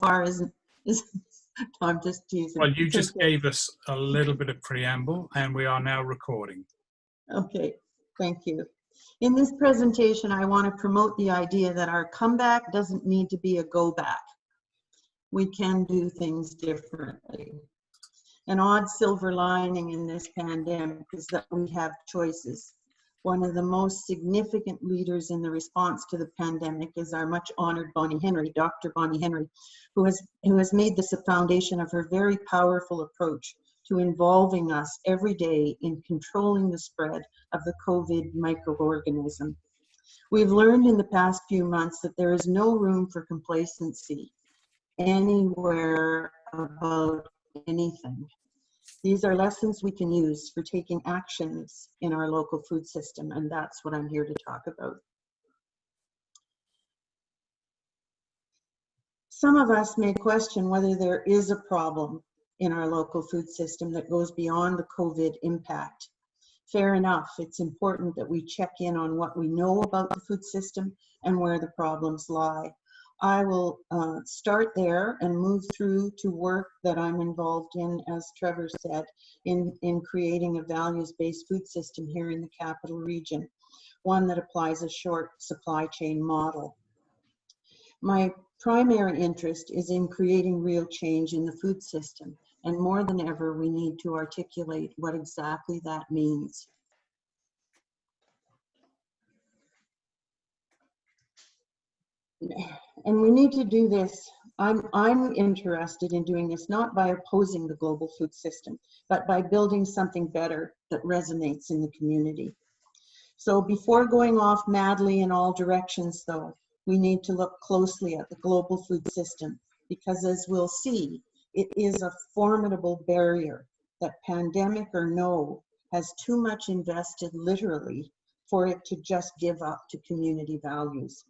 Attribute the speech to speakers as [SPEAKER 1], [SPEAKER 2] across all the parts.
[SPEAKER 1] far isn't. No, I'm just teasing.
[SPEAKER 2] Well, you
[SPEAKER 1] It's
[SPEAKER 2] just
[SPEAKER 1] okay.
[SPEAKER 2] gave us a little bit of preamble, and we are now recording.
[SPEAKER 1] Okay, thank you. In this presentation, I want to promote the idea that our comeback doesn't need to be a go back. We can do things differently. An odd silver lining in this pandemic is that we have choices. One of the most significant leaders in the response to the pandemic is our much honored Bonnie Henry, Dr. Bonnie Henry, who has made this a foundation of her very powerful approach to involving us every day in controlling the spread of the COVID microorganism. We've learned in the past few months that there is no room for complacency anywhere about anything. These are lessons we can use for taking actions in our local food system, and that's what I'm here to talk about. Some of us may question whether there is a problem in our local food system that goes beyond the COVID impact. Fair enough, it's important that we check in on what we know about the food system and where the problems lie. I will start there and move through to work that I'm involved in, as Trevor said, in creating a values-based food system here in the capital region, one that applies a short supply chain model. My primary interest is in creating real change in the food system, and more than ever, we need to articulate what exactly that means. And we need to do this. I'm interested in doing this not by opposing the global food system, but by building something better that resonates in the community. So before going off madly in all directions, though, we need to look closely at the global food system, because as we'll see, it is a formidable barrier that, pandemic or no, has too much invested literally for it to just give up to community values.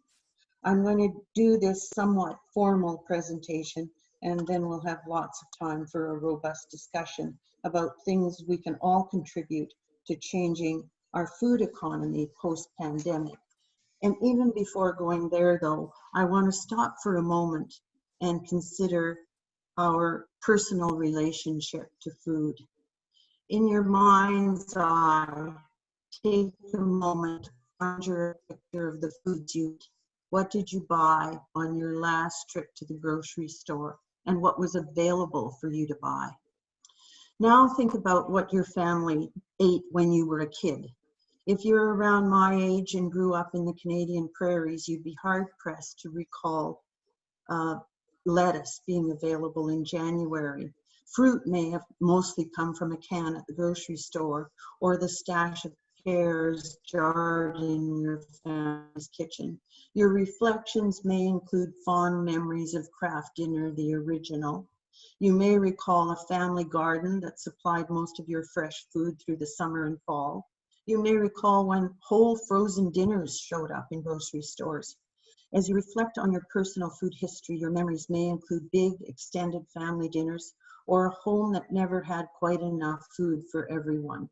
[SPEAKER 1] I'm going to do this somewhat formal presentation, and then we'll have lots of time for a robust discussion about things we can all contribute to changing our food economy post-pandemic. And even before going there, though, I want to stop for a moment and consider our personal relationship to food. In your mind's eye, take a moment to conjure a picture of the foods you eat. What did you buy on your last trip to the grocery store, and what was available for you to buy? Now think about what your family ate when you were a kid. If you're around my age and grew up in the Canadian prairies, you'd be hard-pressed to recall lettuce being available in January. Fruit may have mostly come from a can at the grocery store, or the stash of pears jarred in your family's kitchen. Your reflections may include fond memories of Kraft Dinner, the original. You may recall a family garden that supplied most of your fresh food through the summer and fall. You may recall when whole frozen dinners showed up in grocery stores. As you reflect on your personal food history, your memories may include big, extended family dinners, or a home that never had quite enough food for everyone.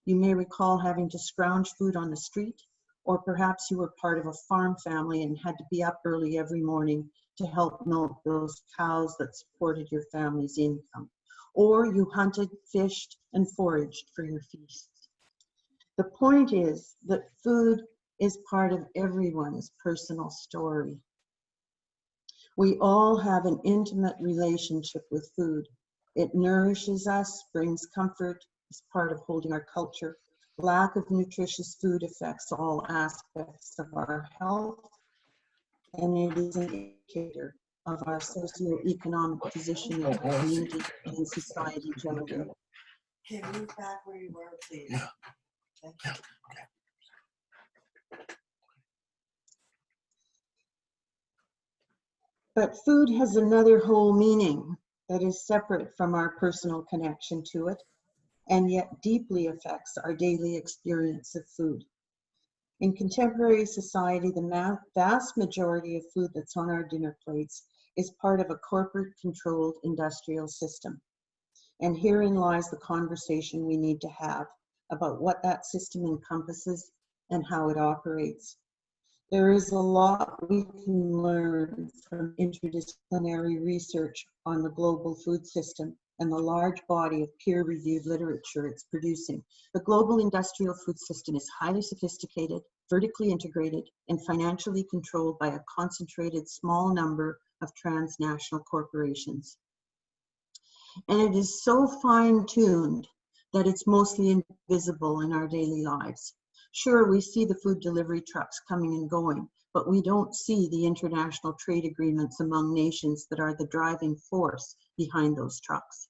[SPEAKER 1] You may recall having to scrounge food on the street, or perhaps you were part of a farm family and had to be up early every morning to help milk those cows that supported your family's income. Or you hunted, fished, and foraged for your feasts. The point is that food is part of everyone's personal story. We all have an intimate relationship with food. It nourishes us, brings comfort, is part of holding our culture. Lack of nutritious food affects all aspects of our health, and it is an indicator of our socioeconomic position in the community and society generally.
[SPEAKER 3] Okay, move back where you were, please.
[SPEAKER 2] Yeah.
[SPEAKER 3] Thank you.
[SPEAKER 1] But food has another whole meaning that is separate from our personal connection to it, and yet deeply affects our daily experience of food. In contemporary society, the vast majority of food that's on our dinner plates is part of a corporate-controlled industrial system. And herein lies the conversation we need to have about what that system encompasses and how it operates. There is a lot we can learn from interdisciplinary research on the global food system and the large body of peer-reviewed literature it's producing. The global industrial food system is highly sophisticated, vertically integrated, and financially controlled by a concentrated small number of transnational corporations. And it is so fine-tuned that it's mostly invisible in our daily lives. Sure, we see the food delivery trucks coming and going, but we don't see the international trade agreements among nations that are the driving force behind those trucks.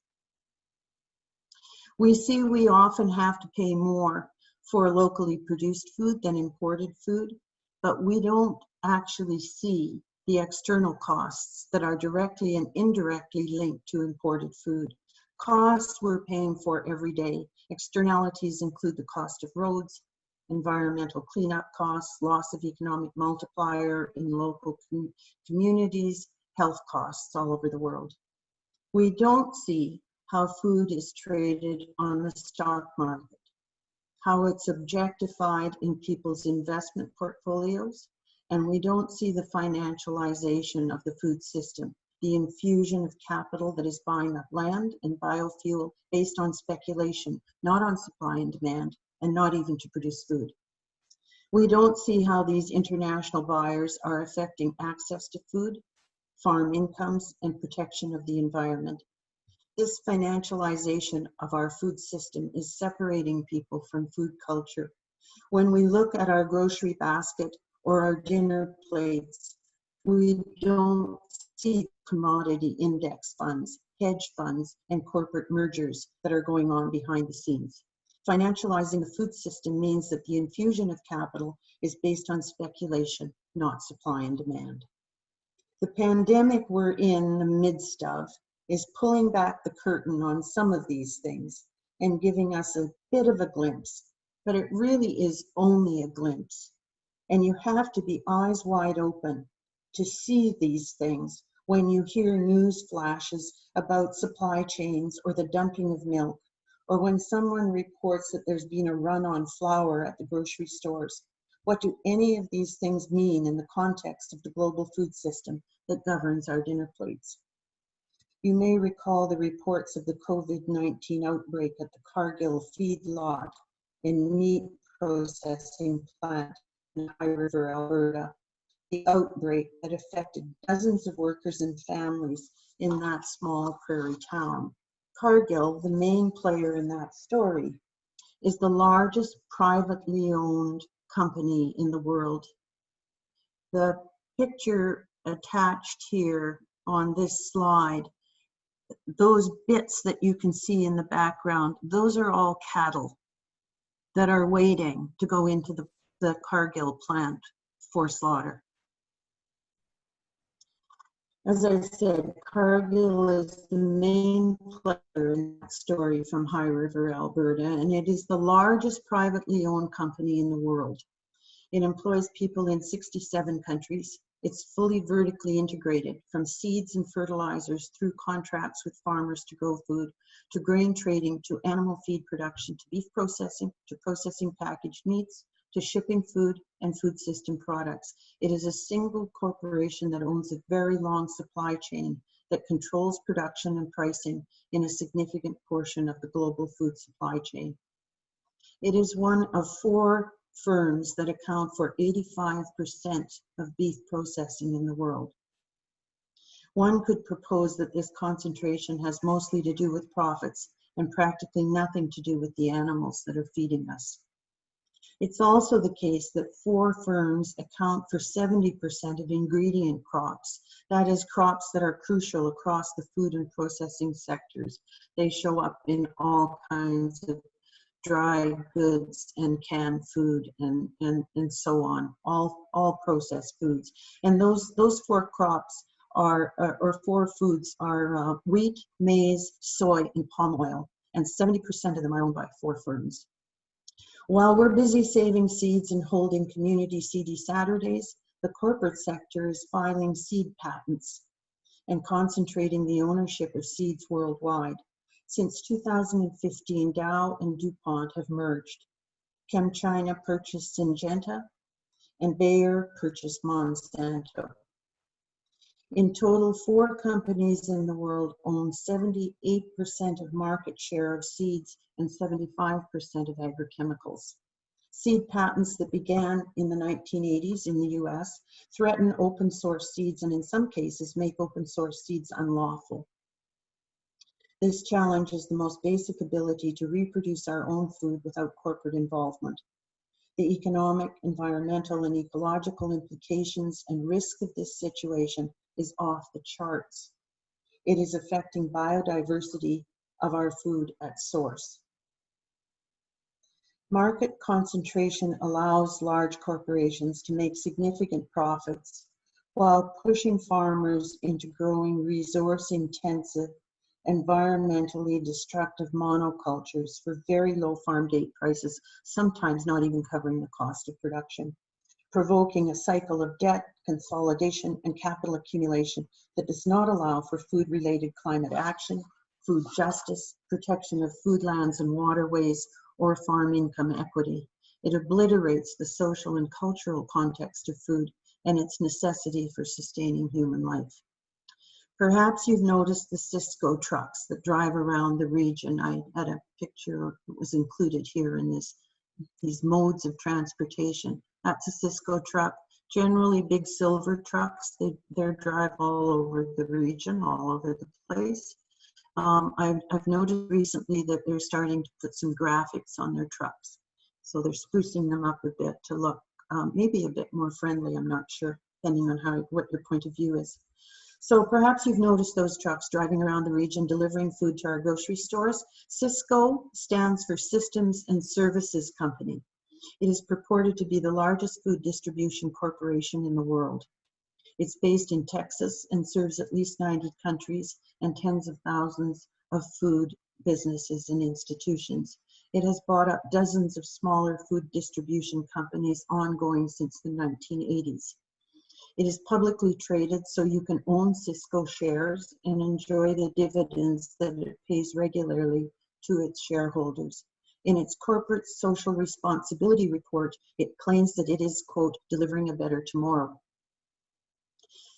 [SPEAKER 1] We see we often have to pay more for locally produced food than imported food, but we don't actually see the external costs that are directly and indirectly linked to imported food. Costs we're paying for every day. Externalities include the cost of roads, environmental cleanup costs, loss of economic multiplier in local communities, health costs all over the world. We don't see how food is traded on the stock market, how it's objectified in people's investment portfolios, and we don't see the financialization of the food system, the infusion of capital that is buying up land and biofuel based on speculation, not on supply and demand, and not even to produce food. We don't see how these international buyers are affecting access to food, farm incomes, and protection of the environment. This financialization of our food system is separating people from food culture. When we look at our grocery basket or our dinner plates, we don't see commodity index funds, hedge funds, and corporate mergers that are going on behind the scenes. Financializing the food system means that the infusion of capital is based on speculation, not supply and demand. The pandemic we're in the midst of is pulling back the curtain on some of these things and giving us a bit of a glimpse, but it really is only a glimpse. And you have to be eyes wide open to see these things when you hear news flashes about supply chains or the dumping of milk, or when someone reports that there's been a run on flour at the grocery stores. What do any of these things mean in the context of the global food system that governs our dinner plates? You may recall the reports of the COVID-19 outbreak at the Cargill feedlot and meat processing plant in High River, Alberta. The outbreak that affected dozens of workers and families in that small prairie town. Cargill, the main player in that story, is the largest privately owned company in the world. The picture attached here on this slide, those bits that you can see in the background, those are all cattle that are waiting to go into the Cargill plant for slaughter. As I said, Cargill is the main player in that story from High River, Alberta, and it is the largest privately owned company in the world. It employs people in 67 countries. It's fully vertically integrated, from seeds and fertilizers through contracts with farmers to grow food, to grain trading, to animal feed production, to beef processing, to processing packaged meats, to shipping food and food system products. It is a single corporation that owns a very long supply chain that controls production and pricing in a significant portion of the global food supply chain. It is one of 4 firms that account for 85% of beef processing in the world. One could propose that this concentration has mostly to do with profits and practically nothing to do with the animals that are feeding us. It's also the case that 4 firms account for 70% of ingredient crops, that is, crops that are crucial across the food and processing sectors. They show up in all kinds of dry goods and canned food and so on, all processed foods. And those 4 crops are, or 4 foods are wheat, maize, soy, and palm oil, and 70% of them are owned by 4 firms. While we're busy saving seeds and holding community seedy Saturdays, the corporate sector is filing seed patents and concentrating the ownership of seeds worldwide. Since 2015, Dow and DuPont have merged. ChemChina purchased Syngenta, and Bayer purchased Monsanto. In total, 4 companies in the world own 78% of market share of seeds and 75% of agrochemicals. Seed patents that began in the 1980s in the US threaten open source seeds and in some cases make open source seeds unlawful. This challenges the most basic ability to reproduce our own food without corporate involvement. The economic, environmental, and ecological implications and risk of this situation is off the charts. It is affecting biodiversity of our food at source. Market concentration allows large corporations to make significant profits while pushing farmers into growing resource-intensive, environmentally destructive monocultures for very low farm gate prices, sometimes not even covering the cost of production, provoking a cycle of debt, consolidation, and capital accumulation that does not allow for food-related climate action, food justice, protection of food lands and waterways, or farm income equity. It obliterates the social and cultural context of food and its necessity for sustaining human life. Perhaps you've noticed the Cisco trucks that drive around the region. I had a picture that was included here in these modes of transportation. That's a Cisco truck, generally big silver trucks. They drive all over the region, all over the place. I've noticed recently that they're starting to put some graphics on their trucks. So they're sprucing them up a bit to look maybe a bit more friendly, I'm not sure, depending on what your point of view is. So perhaps you've noticed those trucks driving around the region delivering food to our grocery stores. Cisco stands for Systems and Services Company. It is purported to be the largest food distribution corporation in the world. It's based in Texas and serves at least 90 countries and tens of thousands of food businesses and institutions. It has bought up dozens of smaller food distribution companies ongoing since the 1980s. It is publicly traded, so you can own Cisco shares and enjoy the dividends that it pays regularly to its shareholders. In its corporate social responsibility report, it claims that it is, quote, delivering a better tomorrow.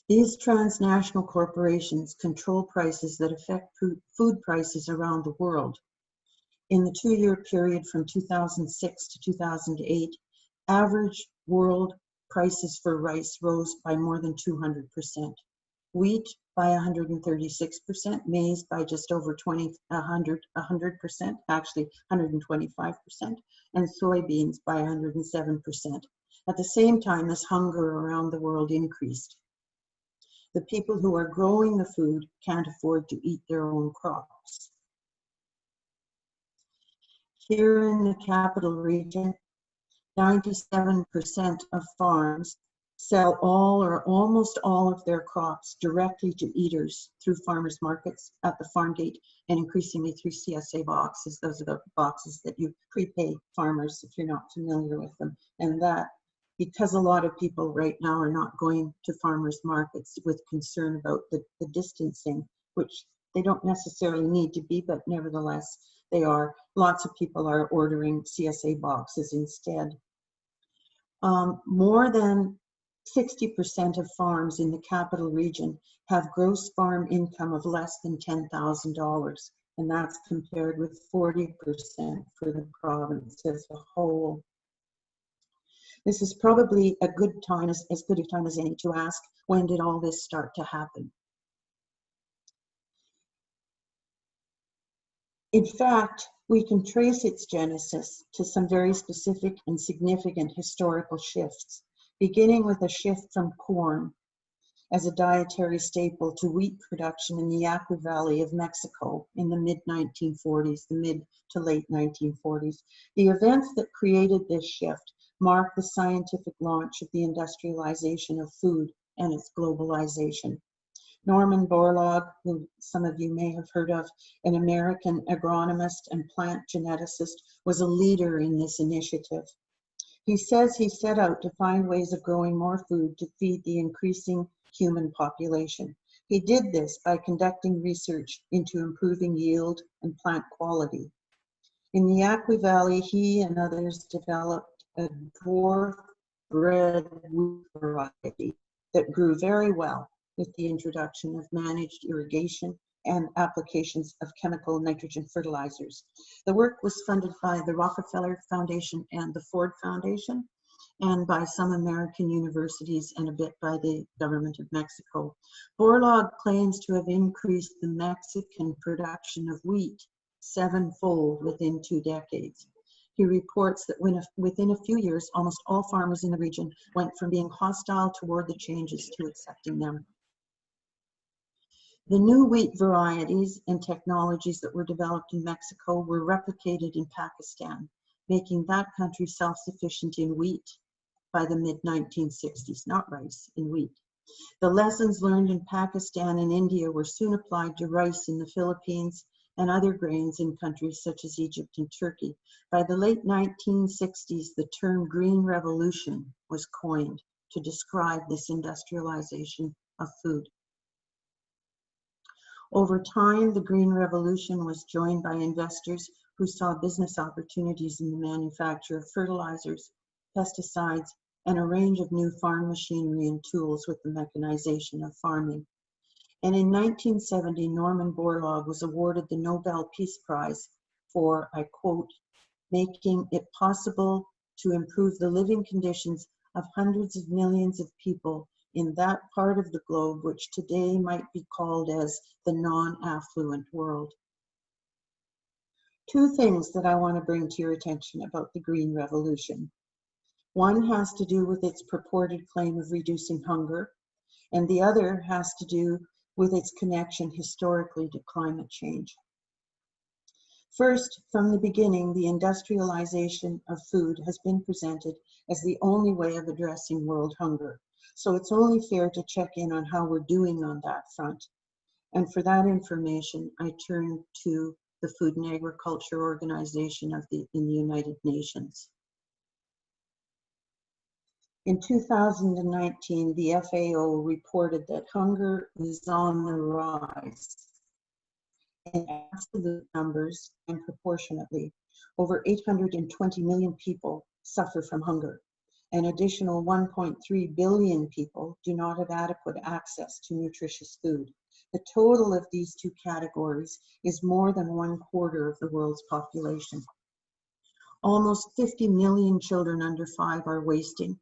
[SPEAKER 1] These transnational corporations control prices that affect food prices around the world. In the 2-year period from 2006 to 2008, average world prices for rice rose by more than 200%, wheat by 136%, maize by just over 100%, actually 125%, and soybeans by 107%. At the same time as hunger around the world increased. The people who are growing the food can't afford to eat their own crops. Here in the capital region, 97% of farms sell all or almost all of their crops directly to eaters through farmers markets at the farm gate and increasingly through CSA boxes. Those are the boxes that you prepay farmers if you're not familiar with them. And that, because a lot of people right now are not going to farmers markets with concern about the distancing, which they don't necessarily need to be, but nevertheless they are. Lots of people are ordering CSA boxes instead. More than 60% of farms in the capital region have gross farm income of less than $10,000, and that's compared with 40% for the province as a whole. This is probably a good time, as good a time as any, to ask, when did all this start to happen? In fact, we can trace its genesis to some very specific and significant historical shifts, beginning with a shift from corn as a dietary staple to wheat production in the Yaqui Valley of Mexico in the mid-1940s, the mid to late 1940s. The events that created this shift marked the scientific launch of the industrialization of food and its globalization. Norman Borlaug, who some of you may have heard of, an American agronomist and plant geneticist, was a leader in this initiative. He says he set out to find ways of growing more food to feed the increasing human population. He did this by conducting research into improving yield and plant quality. In the Yaqui Valley, he and others developed a dwarf red wheat variety that grew very well with the introduction of managed irrigation and applications of chemical nitrogen fertilizers. The work was funded by the Rockefeller Foundation and the Ford Foundation, and by some American universities and a bit by the government of Mexico. Borlaug claims to have increased the Mexican production of wheat 7-fold within 2 decades. He reports that within a few years, almost all farmers in the region went from being hostile toward the changes to accepting them. The new wheat varieties and technologies that were developed in Mexico were replicated in Pakistan, making that country self-sufficient in wheat by the mid-1960s, not rice, in wheat. The lessons learned in Pakistan and India were soon applied to rice in the Philippines and other grains in countries such as Egypt and Turkey. By the late 1960s, the term Green Revolution was coined to describe this industrialization of food. Over time, the Green Revolution was joined by investors who saw business opportunities in the manufacture of fertilizers, pesticides, and a range of new farm machinery and tools with the mechanization of farming. And in 1970, Norman Borlaug was awarded the Nobel Peace Prize for, I quote, making it possible to improve the living conditions of hundreds of millions of people in that part of the globe which today might be called as the non-affluent world. 2 things that I want to bring to your attention about the Green Revolution. One has to do with its purported claim of reducing hunger, and the other has to do with its connection historically to climate change. First, from the beginning, the industrialization of food has been presented as the only way of addressing world hunger. So it's only fair to check in on how we're doing on that front. And for that information, I turn to the Food and Agriculture Organization in the United Nations. In 2019, the FAO reported that hunger is on the rise. In absolute numbers and proportionately, over 820 million people suffer from hunger. An additional 1.3 billion people do not have adequate access to nutritious food. The total of these 2 categories is more than 1/4 of the world's population. Almost 50 million children under 5 are wasting,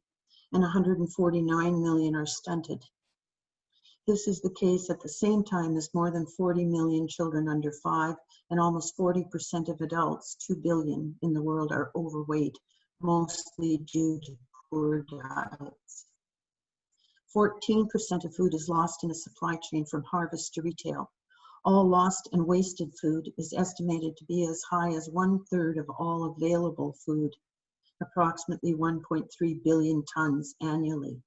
[SPEAKER 1] and 149 million are stunted. This is the case at the same time as more than 40 million children under 5 and almost 40% of adults, 2 billion in the world, are overweight, mostly due to poor diets. 14% of food is lost in the supply chain from harvest to retail. All lost and wasted food is estimated to be as high as 1/3 of all available food, approximately 1.3 billion tons annually.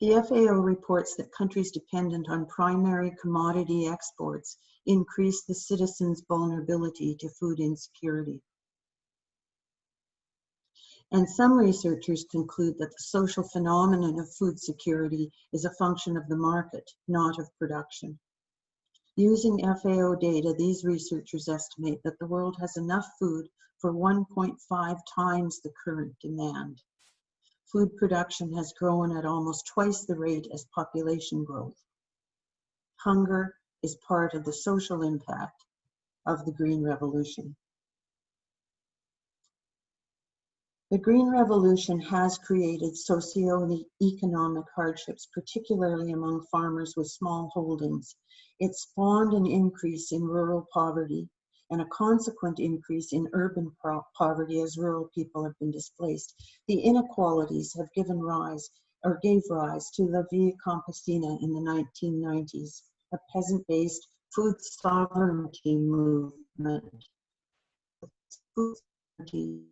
[SPEAKER 1] The FAO reports that countries dependent on primary commodity exports increase the citizens' vulnerability to food insecurity. And some researchers conclude that the social phenomenon of food security is a function of the market, not of production. Using FAO data, these researchers estimate that the world has enough food for 1.5 times the current demand. Food production has grown at almost twice the rate as population growth. Hunger is part of the social impact of the Green Revolution. The Green Revolution has created socio-economic hardships, particularly among farmers with small holdings. It spawned an increase in rural poverty and a consequent increase in urban poverty as rural people have been displaced. The inequalities have gave rise to La Via Campesina in the 1990s, a peasant-based food sovereignty movement. Food sovereignty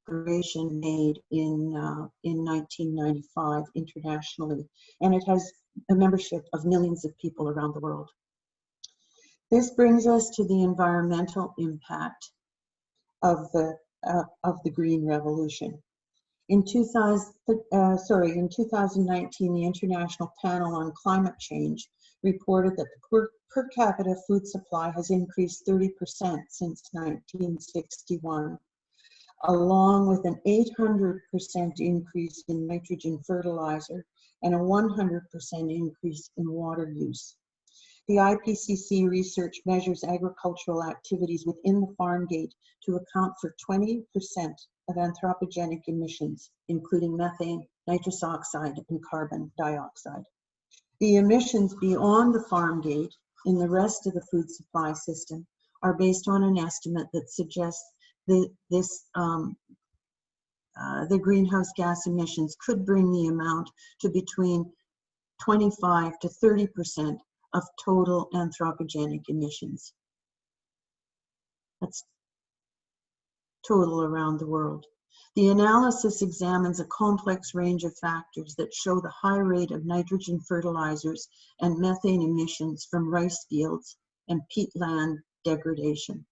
[SPEAKER 1] declaration made in 1995 internationally, and it has a membership of millions of people around the world. This brings us to the environmental impact of the Green Revolution. In 2019, the International Panel on Climate Change reported that the per capita food supply has increased 30% since 1961. along with an 800% increase in nitrogen fertilizer and a 100% increase in water use. The IPCC research measures agricultural activities within the farm gate to account for 20% of anthropogenic emissions, including methane, nitrous oxide, and carbon dioxide. The emissions beyond the farm gate in the rest of the food supply system are based on an estimate that suggests that the greenhouse gas emissions could bring the amount to between 25 to 30% of total anthropogenic emissions. That's total around the world. The analysis examines a complex range of factors that show the high rate of nitrogen fertilizers and methane emissions from rice fields and peatland degradation.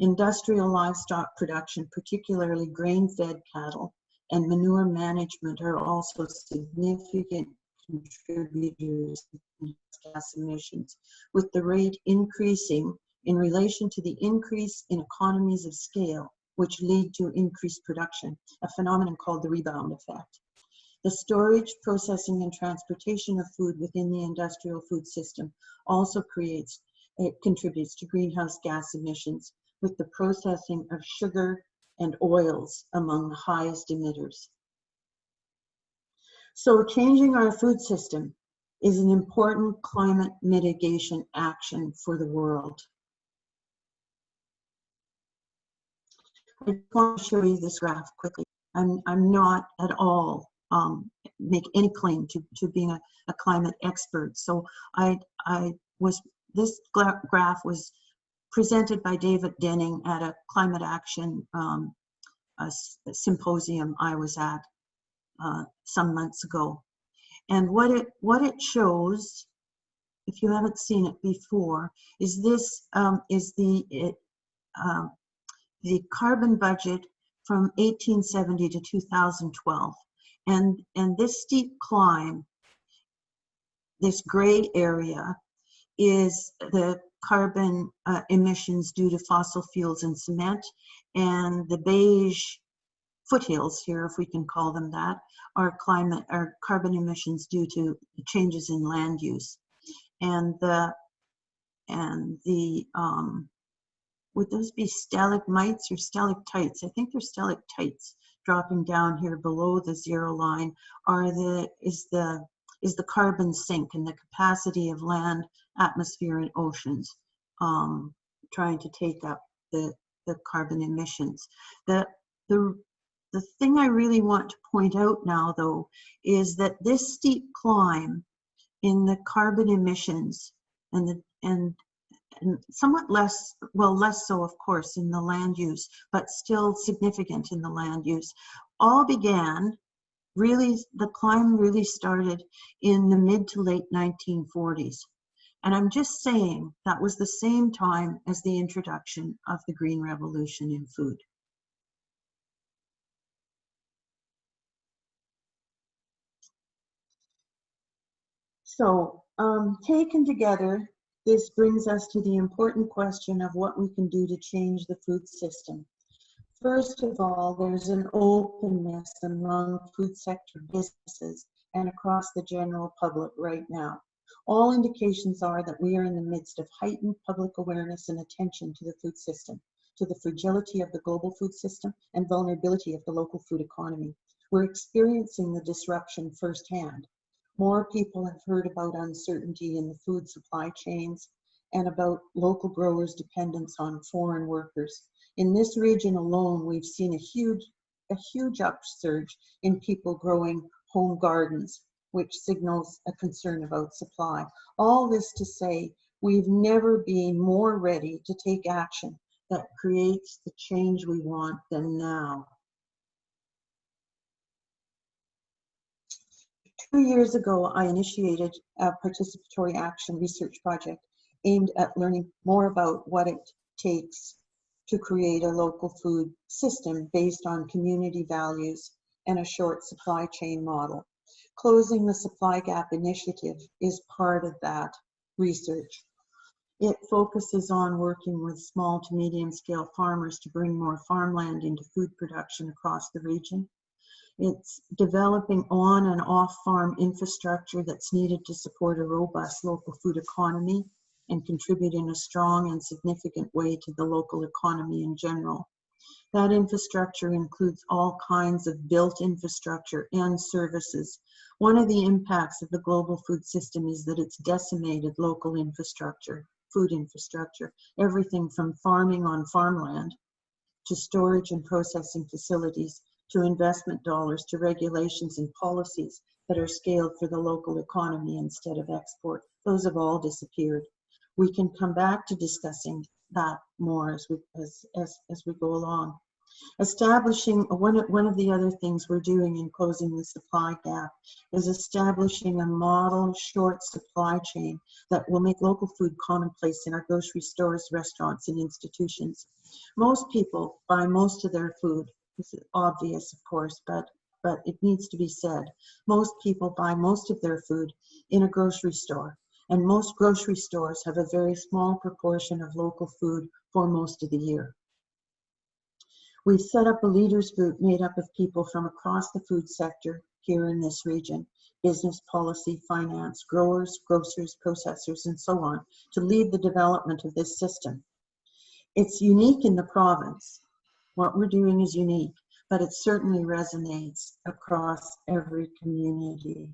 [SPEAKER 1] Industrial livestock production, particularly grain-fed cattle, and manure management are also significant contributors to gas emissions, with the rate increasing in relation to the increase in economies of scale, which lead to increased production, a phenomenon called the rebound effect. The storage, processing, and transportation of food within the industrial food system also contributes to greenhouse gas emissions, with the processing of sugar and oils among the highest emitters. So changing our food system is an important climate mitigation action for the world. I just want to show you this graph quickly. I'm not at all make any claim to being a climate expert. So this graph was presented by David Denning at a climate action symposium I was at some months ago. And what it shows, if you haven't seen it before, is this is the carbon budget from 1870 to 2012. And this steep climb, this gray area, is the carbon emissions due to fossil fuels and cement, and the beige foothills here, if we can call them that, are carbon emissions due to changes in land use. And would those be stalagmites or stalactites? I think they're stalactites dropping down here below the zero line is the carbon sink and the capacity of land, atmosphere, and oceans trying to take up the carbon emissions. The thing I really want to point out now, though, is that this steep climb in the carbon emissions and somewhat less so, of course, in the land use, but still significant in the land use, all began, really, the climb really started in the mid to late 1940s. And I'm just saying that was the same time as the introduction of the Green Revolution in food. So, taken together, this brings us to the important question of what we can do to change the food system. First of all, there's an openness among food sector businesses and across the general public right now. All indications are that we are in the midst of heightened public awareness and attention to the food system, to the fragility of the global food system and vulnerability of the local food economy. We're experiencing the disruption firsthand. More people have heard about uncertainty in the food supply chains and about local growers' dependence on foreign workers. In this region alone, we've seen a huge upsurge in people growing home gardens, which signals a concern about supply. All this to say, we've never been more ready to take action that creates the change we want than now. 2 years ago, I initiated a participatory action research project aimed at learning more about what it takes to create a local food system based on community values and a short supply chain model. Closing the Supply Gap Initiative is part of that research. It focuses on working with small to medium scale farmers to bring more farmland into food production across the region. It's developing on and off farm infrastructure that's needed to support a robust local food economy and contribute in a strong and significant way to the local economy in general. That infrastructure includes all kinds of built infrastructure and services. One of the impacts of the global food system is that it's decimated local infrastructure, food infrastructure, everything from farming on farmland to storage and processing facilities, to investment dollars, to regulations and policies that are scaled for the local economy instead of export. Those have all disappeared. We can come back to discussing that more as we go along. Establishing, one of the other things we're doing in closing the supply gap is establishing a model short supply chain that will make local food commonplace in our grocery stores, restaurants, and institutions. Most people buy most of their food. This is obvious, of course, but it needs to be said. Most people buy most of their food in a grocery store, and most grocery stores have a very small proportion of local food for most of the year. We've set up a leaders group made up of people from across the food sector here in this region, business, policy, finance, growers, grocers, processors, and so on, to lead the development of this system. It's unique in the province. What we're doing is unique, but it certainly resonates across every community.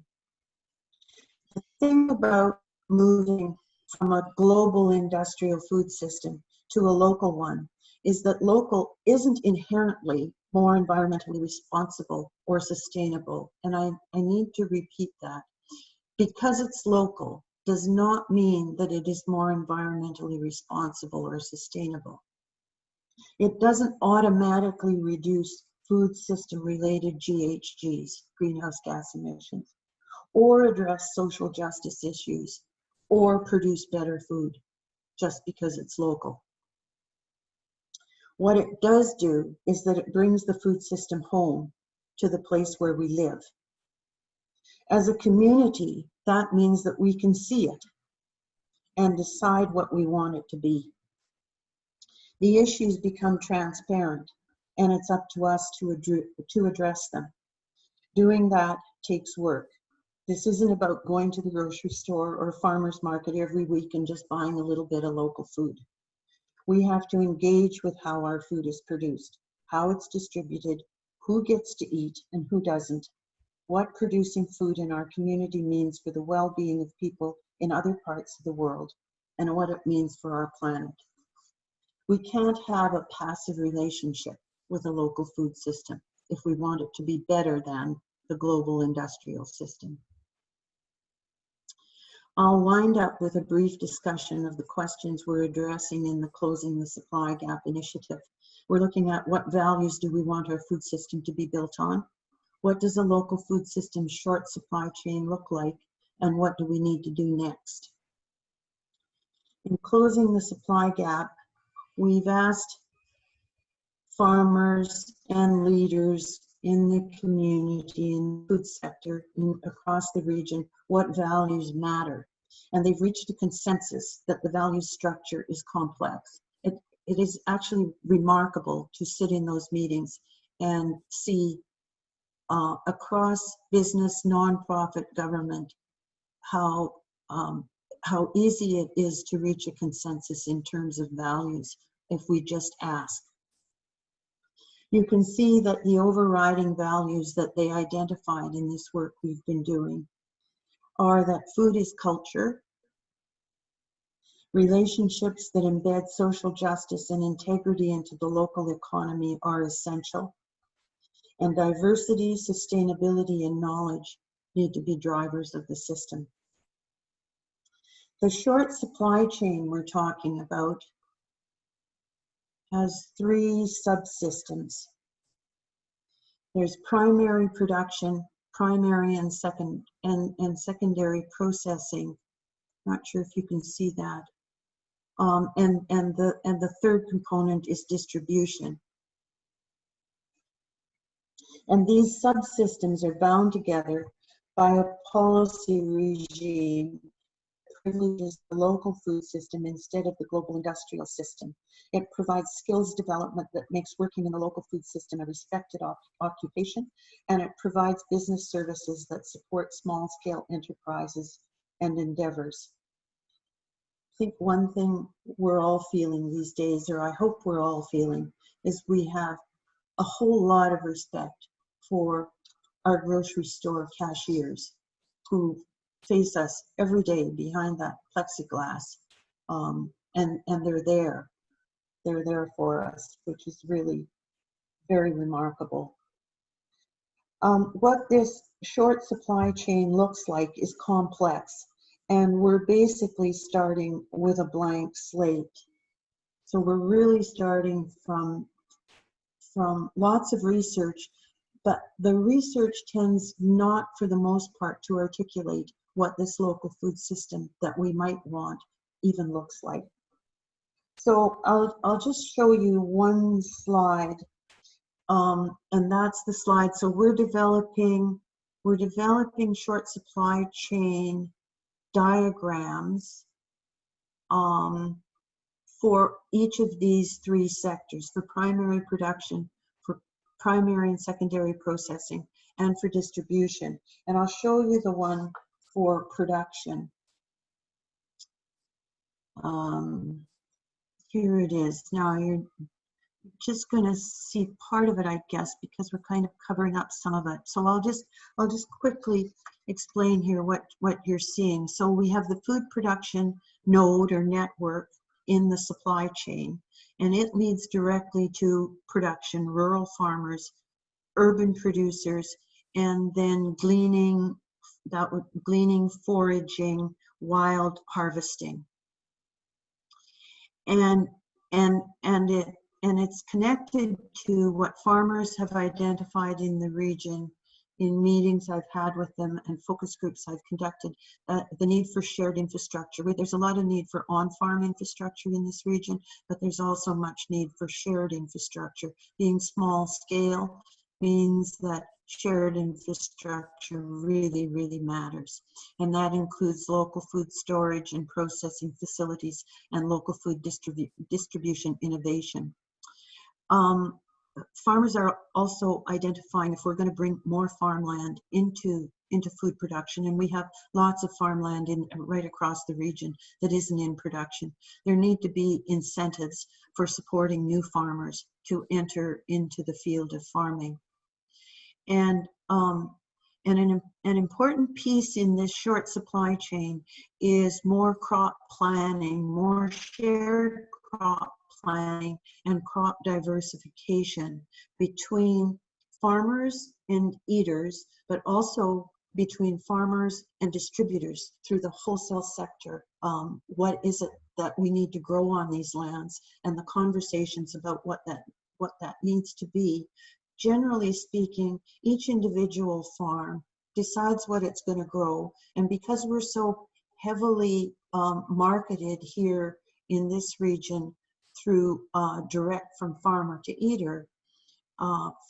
[SPEAKER 1] The thing about moving from a global industrial food system to a local one is that local isn't inherently more environmentally responsible or sustainable. And I need to repeat that. Because it's local does not mean that it is more environmentally responsible or sustainable. It doesn't automatically reduce food system related GHGs, greenhouse gas emissions, or address social justice issues, or produce better food just because it's local. What it does do is that it brings the food system home to the place where we live. As a community, that means that we can see it and decide what we want it to be. The issues become transparent, and it's up to us to address them. Doing that takes work. This isn't about going to the grocery store or farmer's market every week and just buying a little bit of local food. We have to engage with how our food is produced, how it's distributed, who gets to eat and who doesn't, what producing food in our community means for the well-being of people in other parts of the world, and what it means for our planet. We can't have a passive relationship with a local food system if we want it to be better than the global industrial system. I'll wind up with a brief discussion of the questions we're addressing in the Closing the Supply Gap initiative. We're looking at what values do we want our food system to be built on? What does a local food system short supply chain look like? And what do we need to do next? In Closing the Supply Gap, we've asked farmers and leaders in the community, in the food sector, across the region, what values matter. And they've reached a consensus that the value structure is complex. It is actually remarkable to sit in those meetings and see across business, nonprofit, government, how easy it is to reach a consensus in terms of values if we just ask. You can see that the overriding values that they identified in this work we've been doing are that food is culture, relationships that embed social justice and integrity into the local economy are essential, and diversity, sustainability, and knowledge need to be drivers of the system. The short supply chain we're talking about has three subsystems. There's primary production, primary and secondary processing. Not sure if you can see that. And the third component is distribution. And these subsystems are bound together by a policy regime that privileges the local food system instead of the global industrial system. It provides skills development that makes working in the local food system a respected occupation, and it provides business services that support small-scale enterprises and endeavors. I think one thing we're all feeling these days, or I hope we're all feeling, is we have a whole lot of respect for our grocery store cashiers who face us every day behind that plexiglass, and they're there for us, which is really very remarkable. What this short supply chain looks like is complex, and we're basically starting with a blank slate. So we're really starting from lots of research, but the research tends not, for the most part, to articulate what this local food system that we might want even looks like. So I'll just show you one slide, and that's the slide. So we're developing short supply chain diagrams for each of these three sectors: for primary production, for primary and secondary processing, and for distribution. And I'll show you the one for production. Here it is. Now you're just going to see part of it, I guess, because we're kind of covering up some of it. So I'll just quickly explain here what you're seeing. So we have the food production node or network in the supply chain, and it leads directly to production, rural farmers, urban producers, and then gleaning, foraging, wild harvesting. And it's connected to what farmers have identified in the region in meetings I've had with them and focus groups I've conducted, the need for shared infrastructure. There's a lot of need for on-farm infrastructure in this region, but there's also much need for shared infrastructure. Being small scale means that shared infrastructure really, really matters. And that includes local food storage and processing facilities and local food distribution innovation. Farmers are also identifying if we're going to bring more farmland into food production, and we have lots of farmland right across the region that isn't in production. There need to be incentives for supporting new farmers to enter into the field of farming. And an important piece in this short supply chain is more crop planning, more shared crop planning and crop diversification between farmers and eaters, but also between farmers and distributors through the wholesale sector. What is it that we need to grow on these lands, and the conversations about what that needs to be. Generally speaking, each individual farm decides what it's going to grow, and because we're so heavily marketed here in this region through direct from farmer to eater,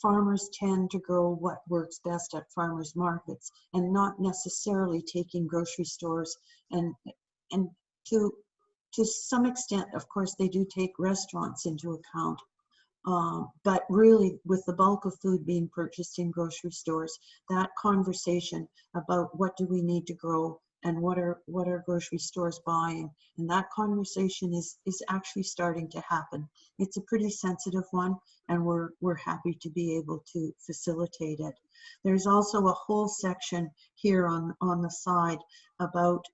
[SPEAKER 1] farmers tend to grow what works best at farmers markets and not necessarily taking grocery stores, and to some extent, of course, they do take restaurants into account. But really, with the bulk of food being purchased in grocery stores, that conversation about what do we need to grow and what are grocery stores buying, and that conversation is actually starting to happen. It's a pretty sensitive one, and we're happy to be able to facilitate it. There's also a whole section here on the side about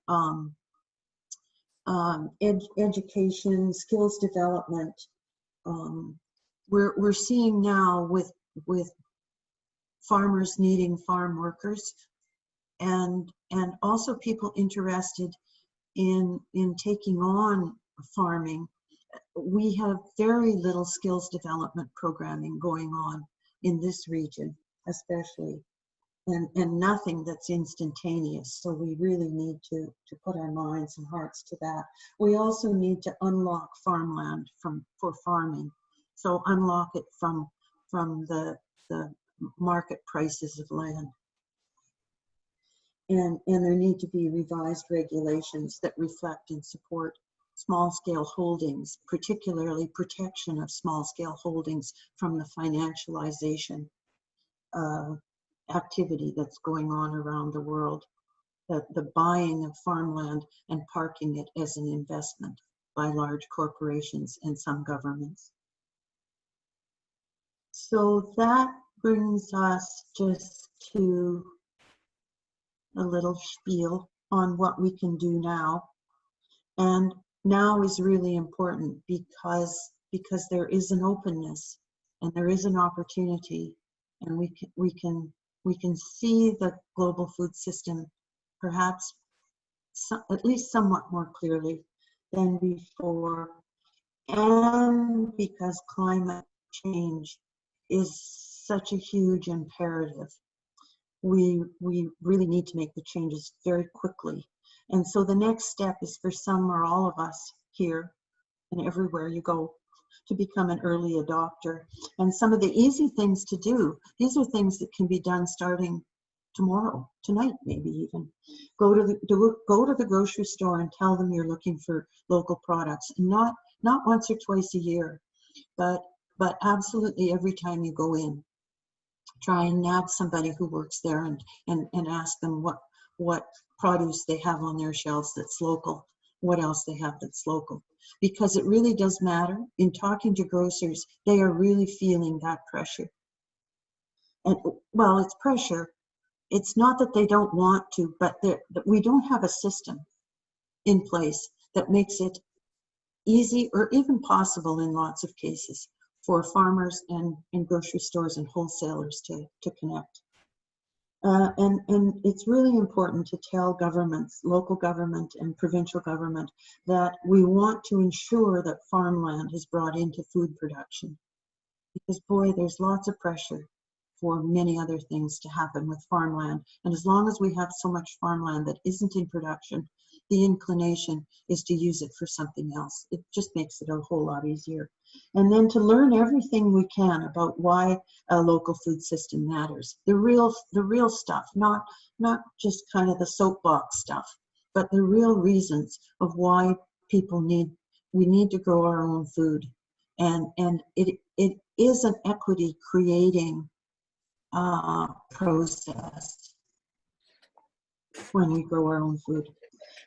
[SPEAKER 1] education, skills development. We're seeing now with farmers needing farm workers, and also people interested in taking on farming. We have very little skills development programming going on in this region, especially, and nothing that's instantaneous. So we really need to put our minds and hearts to that. We also need to unlock farmland for farming. So unlock it from the market prices of land. and there need to be revised regulations that reflect and support small-scale holdings, particularly protection of small-scale holdings from the financialisation activity that's going on around the world, the buying of farmland and parking it as an investment by large corporations and some governments. So that brings us just to a little spiel on what we can do now. And now is really important because there is an openness and there is an opportunity, and we can see the global food system perhaps at least somewhat more clearly than before, and because climate change is such a huge imperative. We really need to make the changes very quickly. And so the next step is for some or all of us here and everywhere you go to become an early adopter. And some of the easy things to do, these are things that can be done starting tomorrow, tonight maybe even. Go to the grocery store and tell them you're looking for local products, and not once or twice a year, but absolutely every time you go in. Try and nab somebody who works there and ask them what produce they have on their shelves that's local, what else they have that's local. Because it really does matter. In talking to grocers, they are really feeling that pressure. And well, it's pressure. It's not that they don't want to, but we don't have a system in place that makes it easy or even possible in lots of cases for farmers and grocery stores and wholesalers to connect. And it's really important to tell governments, local government and provincial government, that we want to ensure that farmland is brought into food production. Because boy, there's lots of pressure for many other things to happen with farmland. And as long as we have so much farmland that isn't in production, the inclination is to use it for something else. It just makes it a whole lot easier. And then to learn everything we can about why a local food system matters. The real stuff, not just kind of the soapbox stuff, but the real reasons of why we need to grow our own food. And it is an equity creating process when we grow our own food.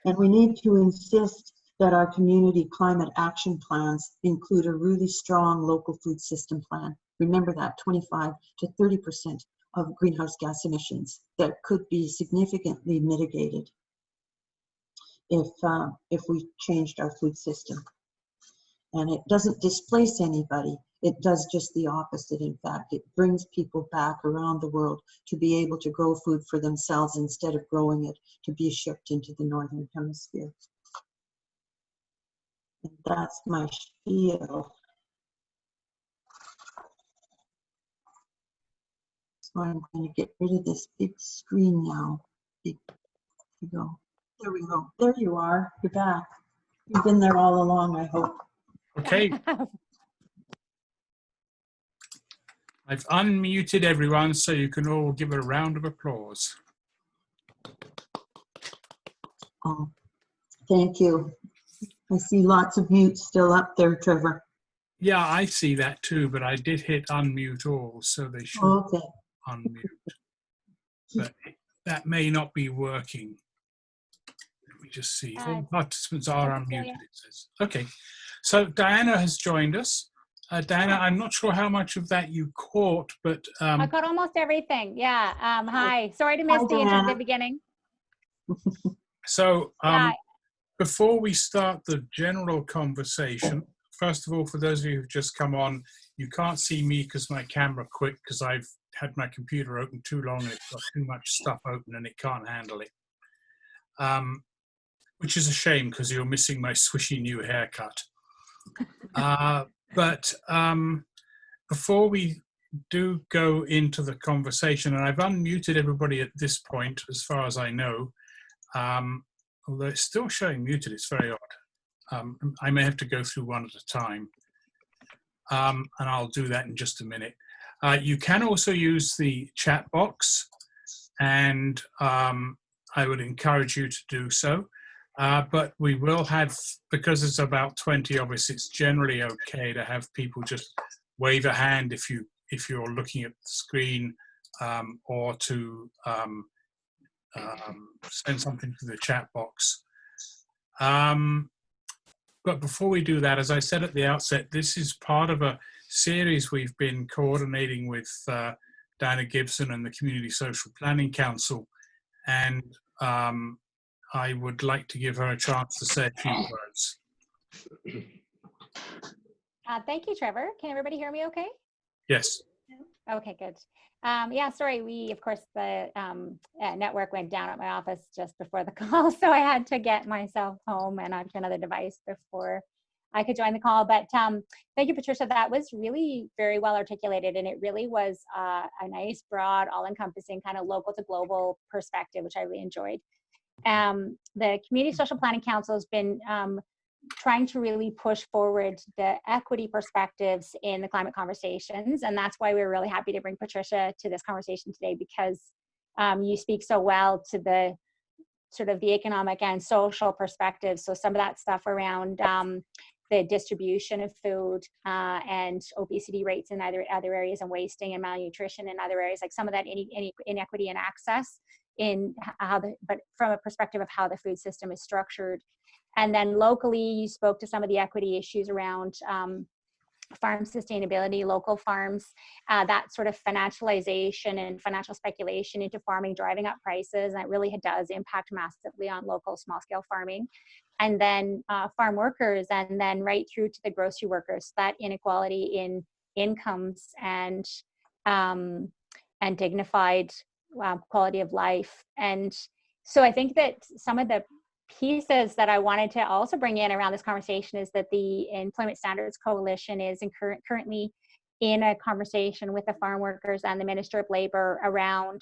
[SPEAKER 1] And we need to insist that our community climate action plans include a really strong local food system plan. Remember that 25 to 30% of greenhouse gas emissions that could be significantly mitigated if we changed our food system. And it doesn't displace anybody. It does just the opposite. In fact, it brings people back around the world to be able to grow food for themselves instead of growing it to be shipped into the Northern Hemisphere. And that's my spiel. So I'm going to get rid of this big screen now. There we go. There we go. There you are. You're back. You've been there all along, I hope.
[SPEAKER 2] Okay. I've unmuted everyone so you can all give a round of applause.
[SPEAKER 1] Oh, thank you. I see lots of mutes still up there, Trevor.
[SPEAKER 2] Yeah, I see that too, but I did hit unmute all, so they should
[SPEAKER 1] Okay.
[SPEAKER 2] unmute. But that may not be working. Let me just see. All participants are unmuted, it says. Okay, so Diana has joined us. Diana, I'm not sure how much of that you caught, but...
[SPEAKER 4] I caught almost everything, yeah. Hi, sorry to miss the intro at the beginning.
[SPEAKER 2] So before we start the general conversation, first of all, for those of you who've just come on, you can't see me because my camera quit because I've had my computer open too long and it's got too much stuff open and it can't handle it. Which is a shame because you're missing my swishy new haircut. But before we do go into the conversation, and I've unmuted everybody at this point, as far as I know, although it's still showing muted, it's very odd. I may have to go through one at a time, and I'll do that in just a minute. You can also use the chat box, and I would encourage you to do so. But we will have, because it's about 20 of us, it's generally okay to have people just wave a hand if you're looking at the screen, or to send something to the chat box. But before we do that, as I said at the outset, this is part of a series we've been coordinating with Diana Gibson and the Community Social Planning Council. And I would like to give her a chance to say a few words.
[SPEAKER 4] Thank you, Trevor. Can everybody hear me okay?
[SPEAKER 2] Yes.
[SPEAKER 4] Okay, good. Yeah, sorry, of course, the network went down at my office just before the call, so I had to get myself home and onto another device before I could join the call. But thank you, Patricia. That was really very well articulated, and it really was a nice, broad, all-encompassing kind of local to global perspective, which I really enjoyed. The Community Social Planning Council has been trying to really push forward the equity perspectives in the climate conversations. And that's why we're really happy to bring Patricia to this conversation today, because you speak so well to the sort of the economic and social perspectives. So some of that stuff around the distribution of food and obesity rates in other areas, and wasting and malnutrition in other areas, like some of that inequity in access in how but from a perspective of how the food system is structured. And then locally, you spoke to some of the equity issues around farm sustainability, local farms, that sort of financialization and financial speculation into farming, driving up prices, and it really does impact massively on local small-scale farming. And then farm workers, and then right through to the grocery workers, that inequality in incomes and dignified quality of life. And so I think that some of the pieces that I wanted to also bring in around this conversation is that the Employment Standards Coalition is currently in a conversation with the farm workers and the Minister of Labor around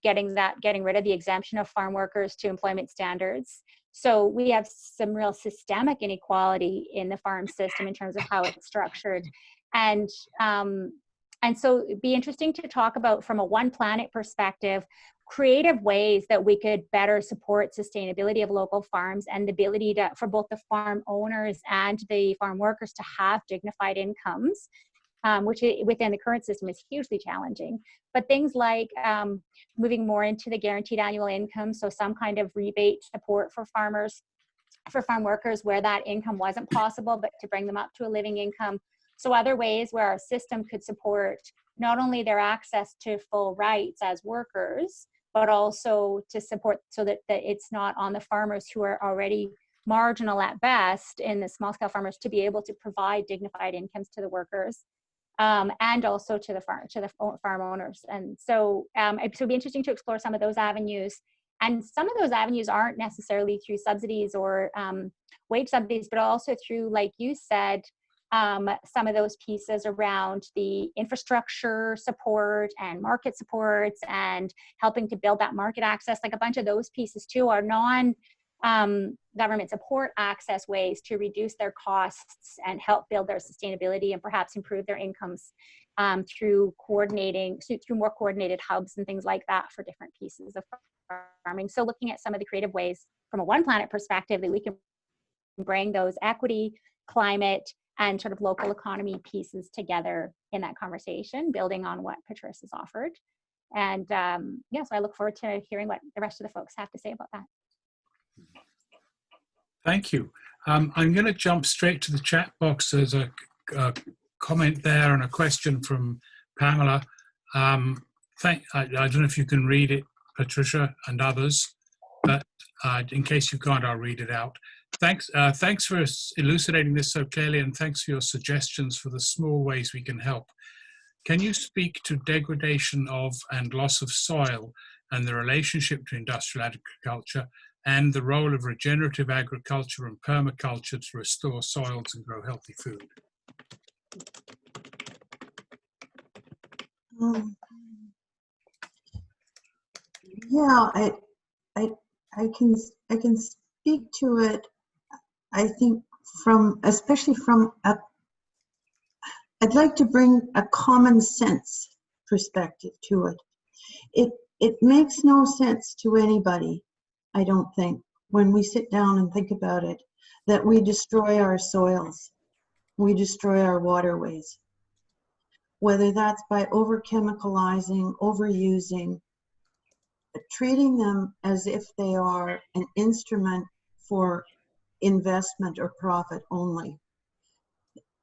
[SPEAKER 4] getting rid of the exemption of farm workers to employment standards. So we have some real systemic inequality in the farm system in terms of how it's structured. And so it'd be interesting to talk about, from a One Planet perspective, creative ways that we could better support sustainability of local farms and the ability for both the farm owners and the farm workers to have dignified incomes, which within the current system is hugely challenging. But things like moving more into the guaranteed annual income, so some kind of rebate support for farmers, for farm workers where that income wasn't possible, but to bring them up to a living income. So other ways where our system could support not only their access to full rights as workers, but also to support so that it's not on the farmers who are already marginal at best, in the small scale farmers, to be able to provide dignified incomes to the workers, and also to the farm owners. And so it would be interesting to explore some of those avenues. And some of those avenues aren't necessarily through subsidies or wage subsidies, but also through, like you said, some of those pieces around the infrastructure support and market supports and helping to build that market access. Like a bunch of those pieces too are non-government support access ways to reduce their costs and help build their sustainability and perhaps improve their incomes through more coordinated hubs and things like that for different pieces of farming. So looking at some of the creative ways from a One Planet perspective that we can bring those equity, climate, and sort of local economy pieces together in that conversation, building on what Patricia's offered. And yeah, so I look forward to hearing what the rest of the folks have to say about that.
[SPEAKER 2] Thank you. I'm going to jump straight to the chat box. There's a comment there and a question from Pamela. I don't know if you can read it, Patricia and others, but in case you can't, I'll read it out. Thanks for elucidating this so clearly, and thanks for your suggestions for the small ways we can help. Can you speak to degradation of and loss of soil and the relationship to industrial agriculture and the role of regenerative agriculture and permaculture to restore soils and grow healthy food?
[SPEAKER 1] Yeah, I can speak to it. I think especially from I'd like to bring a common sense perspective to it. it makes no sense to anybody, I don't think, when we sit down and think about it, that we destroy our soils, we destroy our waterways, whether that's by over-chemicalizing, overusing, treating them as if they are an instrument for investment or profit only.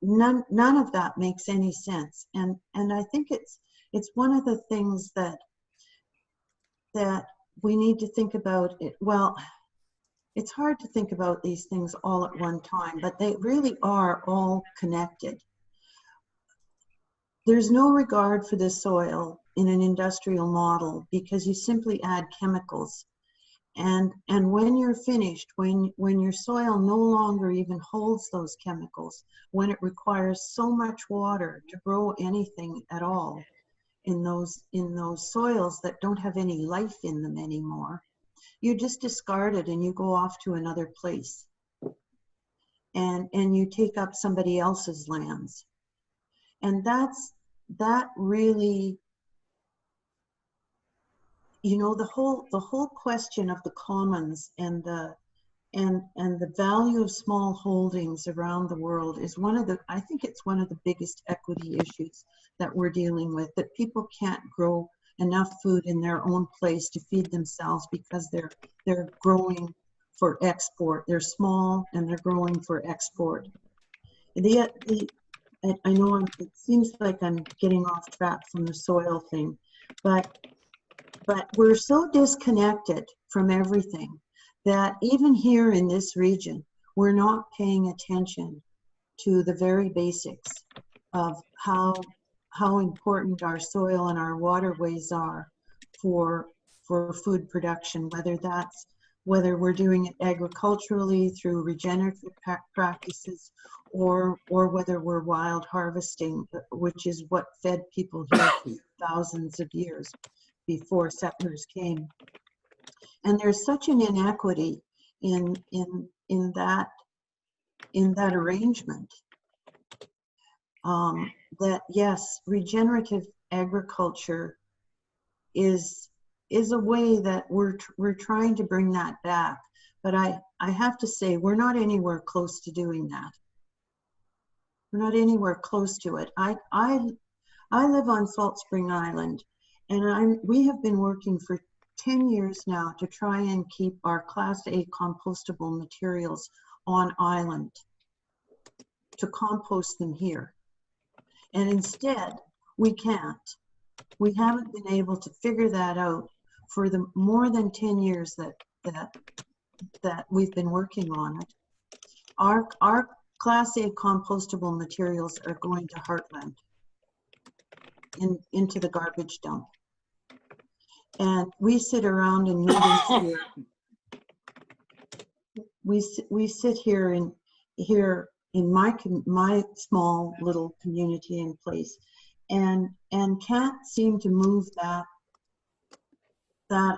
[SPEAKER 1] None of that makes any sense. And I think it's one of the things that we need to think about it. Well, it's hard to think about these things all at one time, but they really are all connected. There's no regard for the soil in an industrial model because you simply add chemicals. And when you're finished, when your soil no longer even holds those chemicals, when it requires so much water to grow anything at all in those soils that don't have any life in them anymore, you just discard it and you go off to another place. And you take up somebody else's lands. And that really, you know, the whole question of the commons and the value of small holdings around the world is I think it's one of the biggest equity issues that we're dealing with, that people can't grow enough food in their own place to feed themselves because they're growing for export. They're small and they're growing for export. I know it seems like I'm getting off track from the soil thing, but we're so disconnected from everything that even here in this region, we're not paying attention to the very basics of how important our soil and our waterways are for food production, whether we're doing it agriculturally through regenerative practices or whether we're wild harvesting, which is what fed people here for thousands of years before settlers came. And there's such an inequity in that arrangement that yes, regenerative agriculture is a way that we're trying to bring that back. But I have to say, we're not anywhere close to doing that. We're not anywhere close to it. I live on Salt Spring Island, and we have been working for 10 years now to try and keep our Class A compostable materials on island, to compost them here. And instead, we can't. We haven't been able to figure that out for the more than 10 years that we've been working on it. Our Class A compostable materials are going to Heartland, into the garbage dump. And we sit around in meetings here. We sit here in my small little community and place, and can't seem to move that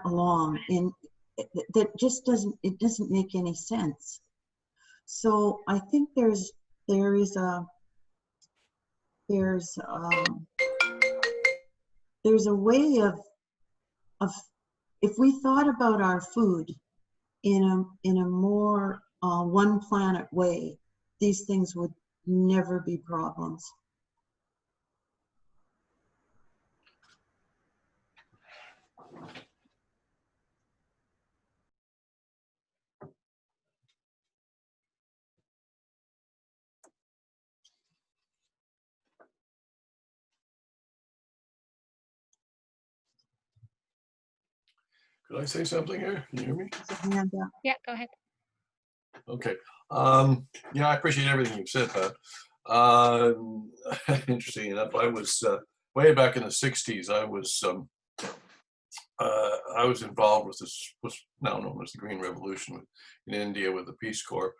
[SPEAKER 1] along. That just doesn't make any sense. So I think there's a way of if we thought about our food in a more one planet way, these things would never be problems.
[SPEAKER 5] Could I say something here? Can you hear me?
[SPEAKER 1] And,
[SPEAKER 4] Yeah, go ahead.
[SPEAKER 5] Okay. Yeah, I appreciate everything you've said, Pat. Interesting enough, I was way back in the '60s. I was involved with this, what's now known as the Green Revolution in India with the Peace Corps,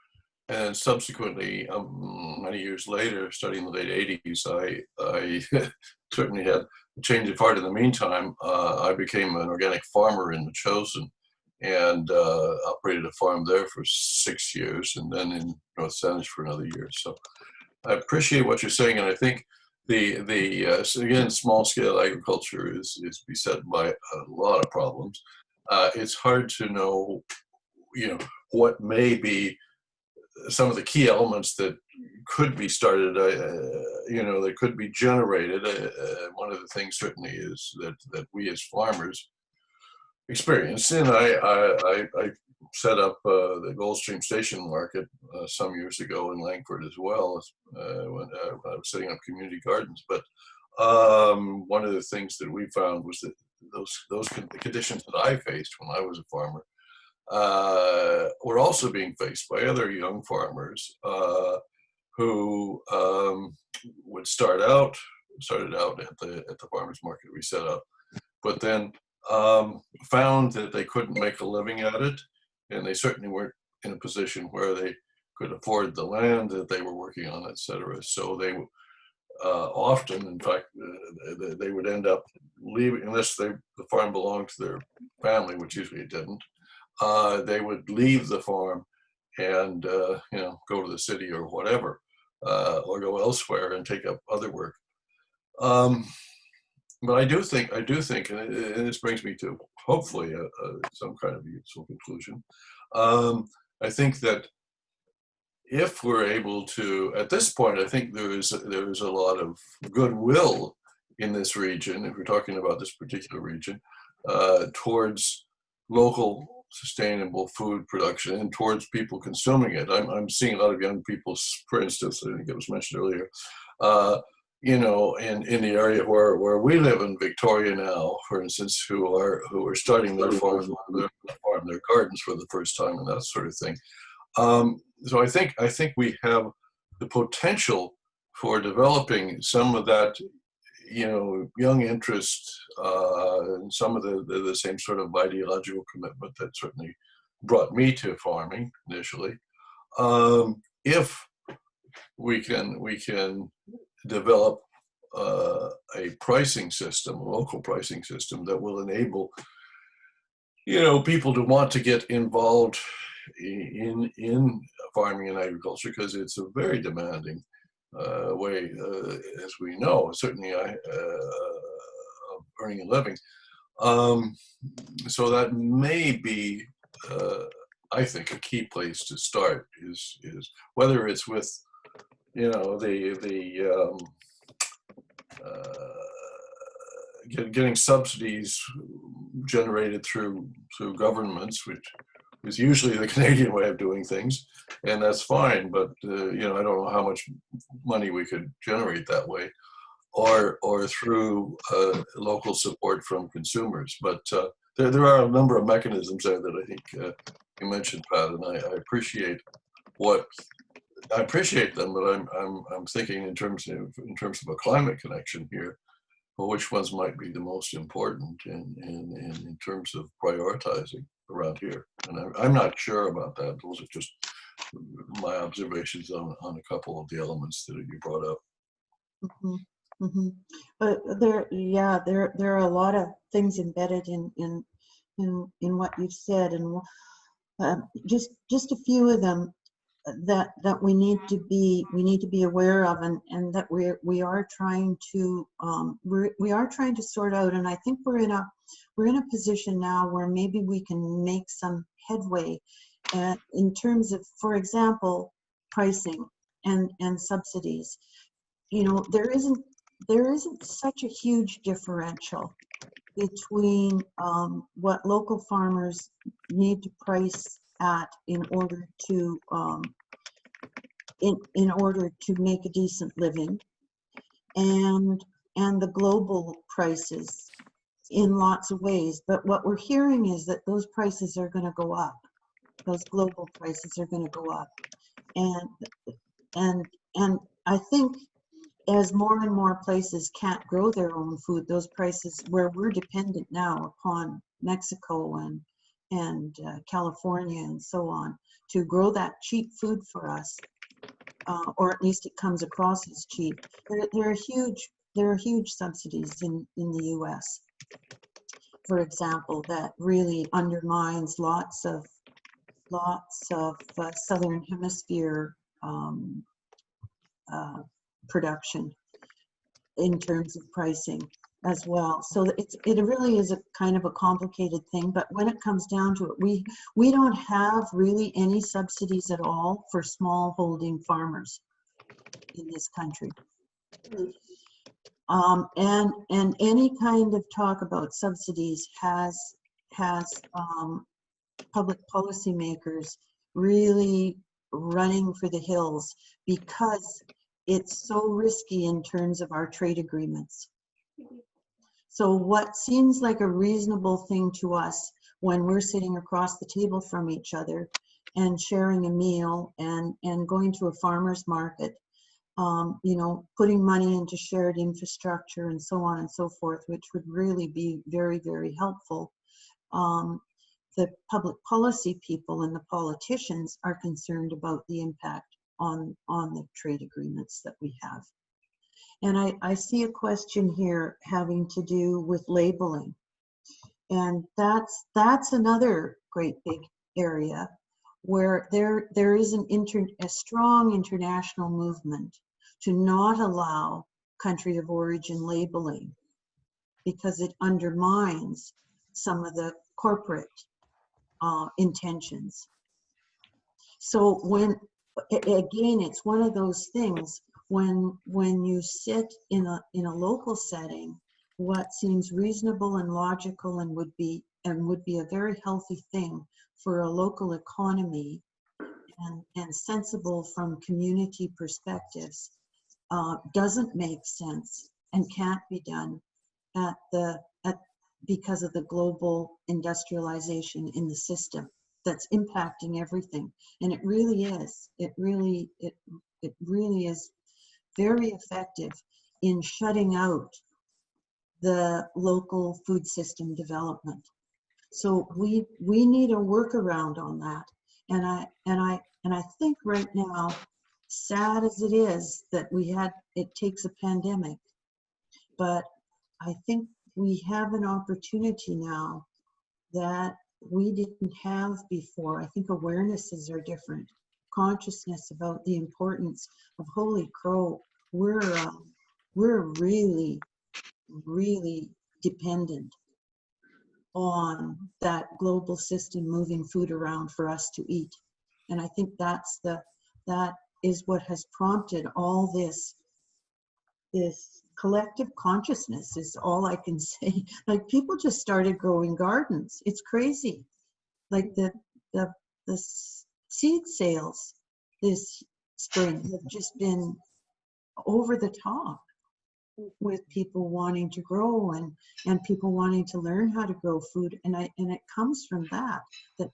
[SPEAKER 5] and subsequently, many years later, starting in the late '80s, I certainly had a change of heart. In the meantime, I became an organic farmer in the Chosen, and operated a farm there for 6 years, and then in North Saanich for another year. So I appreciate what you're saying, and I think So again, small scale agriculture is beset by a lot of problems. It's hard to know, what may be some of the key elements that could be started, that could be generated. One of the things certainly is that we as farmers experience, and I set up the Goldstream Station Market some years ago in Langford as well, when I was setting up community gardens. But one of the things that we found was that those conditions that I faced when I was a farmer were also being faced by other young farmers who would started out at the farmers market we set up, but then found that they couldn't make a living at it, and they certainly weren't in a position where they could afford the land that they were working on, etc. So they often, in fact, they would end up leaving, unless the farm belonged to their family, which usually it didn't. They would leave the farm and go to the city or whatever, or go elsewhere and take up other work. But I do think, and this brings me to hopefully some kind of useful conclusion. I think that if we're able to, at this point, I think there is a lot of goodwill in this region, if we're talking about this particular region, towards local sustainable food production and towards people consuming it. I'm seeing a lot of young people, for instance, I think it was mentioned earlier, in the area where we live in Victoria now, for instance, who are starting their their gardens for the first time and that sort of thing. So I think we have the potential for developing some of that, young interest, and some of the same sort of ideological commitment that certainly brought me to farming initially. If we can develop a pricing system, a local pricing system that will enable, people to want to get involved in farming and agriculture, because it's a very demanding way, as we know, certainly of earning a living. So that may be, I think, a key place to start is whether it's with, getting subsidies generated through governments, which is usually the Canadian way of doing things, and that's fine. But I don't know how much money we could generate that way, or through local support from consumers. But there are a number of mechanisms there that I think you mentioned, Pat, and I appreciate them. But I'm thinking in terms of a climate connection here, which ones might be the most important in terms of prioritizing around here. And I'm not sure about that. Those are just my observations on a couple of the elements that you brought up.
[SPEAKER 1] Mm-hmm. Mm-hmm. But there are a lot of things embedded in what you've said, and just a few of them that we need to be aware of, and that we are trying to sort out. And I think we're in a position now where maybe we can make some headway in terms of, for example, pricing and subsidies. There isn't such a huge differential between what local farmers need to price at in order to make a decent living, and the global prices in lots of ways. But what we're hearing is that those prices are going to go up. Those global prices are going to go up, and I think as more and more places can't grow their own food, those prices, where we're dependent now upon Mexico and California and so on to grow that cheap food for us, or at least it comes across as cheap. There are huge subsidies in the U.S., for example, that really undermines lots of Southern Hemisphere production. in terms of pricing as well. So it really is a kind of a complicated thing, but when it comes down to it, we don't have really any subsidies at all for small holding farmers in this country. And any kind of talk about subsidies has public policymakers really running for the hills because it's so risky in terms of our trade agreements. So what seems like a reasonable thing to us when we're sitting across the table from each other and sharing a meal and going to a farmer's market, you know, putting money into shared infrastructure and so on and so forth, which would really be very, very helpful. The public policy people and the politicians are concerned about the impact on the trade agreements that we have. And I see a question here having to do with labeling. And that's another great big area where there is a strong international movement to not allow country of origin labeling because it undermines some of the corporate intentions. So again, it's one of those things when you sit in a local setting, what seems reasonable and logical and would be a very healthy thing for a local economy and sensible from community perspectives doesn't make sense and can't be done because of the global industrialization in the system that's impacting everything. And it really is. It really is very effective in shutting out the local food system development. So we need a workaround on that. And I think right now, sad as it is that it takes a pandemic, but I think we have an opportunity now that we didn't have before. I think awarenesses are different. Consciousness about the importance of holy crow. We're really, really dependent on that global system moving food around for us to eat. And I think that is what has prompted all this collective consciousness is all I can say. Like people just started growing gardens. It's crazy. Like the seed sales this spring have just been over the top with people wanting to grow and people wanting to learn how to grow food. And it comes from that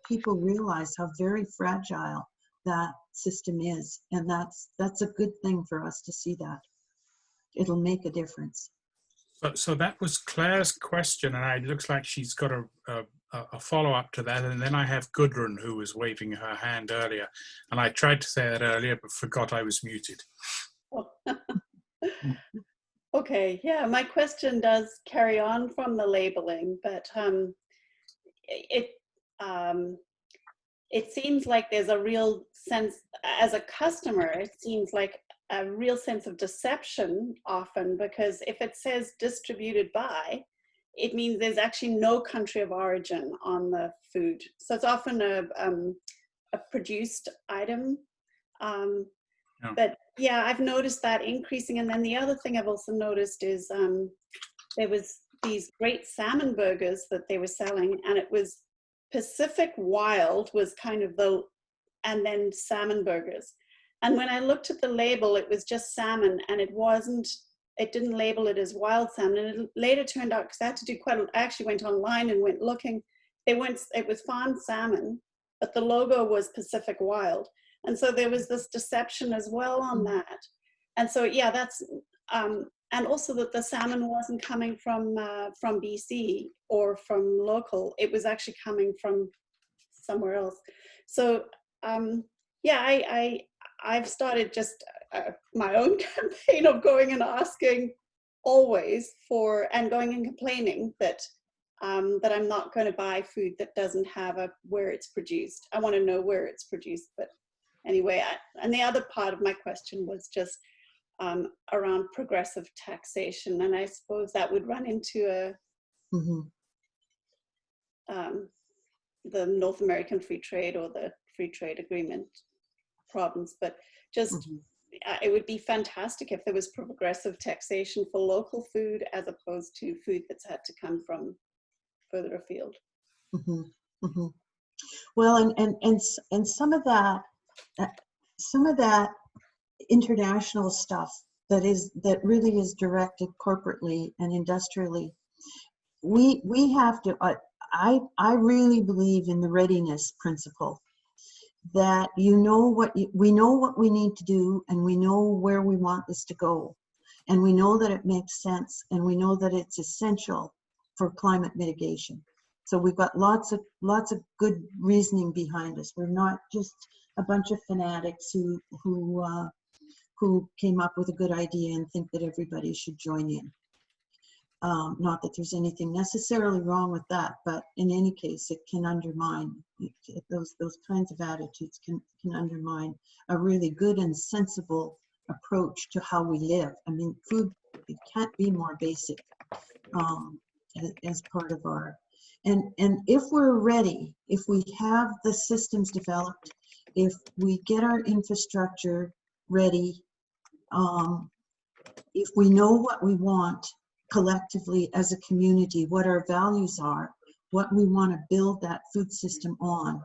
[SPEAKER 1] people realize how very fragile that system is. And that's a good thing for us to see that. It'll make a difference.
[SPEAKER 2] So that was Claire's question, and it looks like she's got a follow-up to that. And then I have Gudrun, who was waving her hand earlier. And I tried to say that earlier, but forgot I was muted.
[SPEAKER 6] Okay, yeah, my question does carry on from the labeling, but it seems like there's a real sense, as a customer, it seems like a real sense of deception often, because if it says distributed by, it means there's actually no country of origin on the food. So it's often a produced item.
[SPEAKER 2] Yeah.
[SPEAKER 6] But yeah, I've noticed that increasing. And then the other thing I've also noticed is there was these great salmon burgers that they were selling, and it was Pacific Wild was kind of and then salmon burgers. And when I looked at the label, it was just salmon, and it didn't label it as wild salmon. And it later turned out, because I had to do I actually went online and went looking, it was farmed salmon, but the logo was Pacific Wild. And so there was this deception as well on that. And so, yeah, that's, and also that the salmon wasn't coming from BC or from local, it was actually coming from somewhere else. So, yeah, I've started just my own campaign of going and asking always and going and complaining that I'm not going to buy food that doesn't have where it's produced. I want to know where it's produced, but anyway, and the other part of my question was just, around progressive taxation, and I suppose that would run into the North American Free Trade or the Free Trade Agreement problems. But just it would be fantastic if there was progressive taxation for local food as opposed to food that's had to come from further afield.
[SPEAKER 1] Well, and some of that international stuff that really is directed corporately and industrially, we have to. I really believe in the readiness principle, that we know what we need to do, and we know where we want this to go, and we know that it makes sense, and we know that it's essential for climate mitigation. So we've got lots of good reasoning behind us. We're not just a bunch of fanatics who came up with a good idea and think that everybody should join in. Not that there's anything necessarily wrong with that, but in any case, it can undermine, those kinds of attitudes can undermine a really good and sensible approach to how we live. I mean, food, it can't be more basic as part of our, and if we're ready, if we have the systems developed, if we get our infrastructure ready, if we know what we want collectively as a community, what our values are, what we want to build that food system on,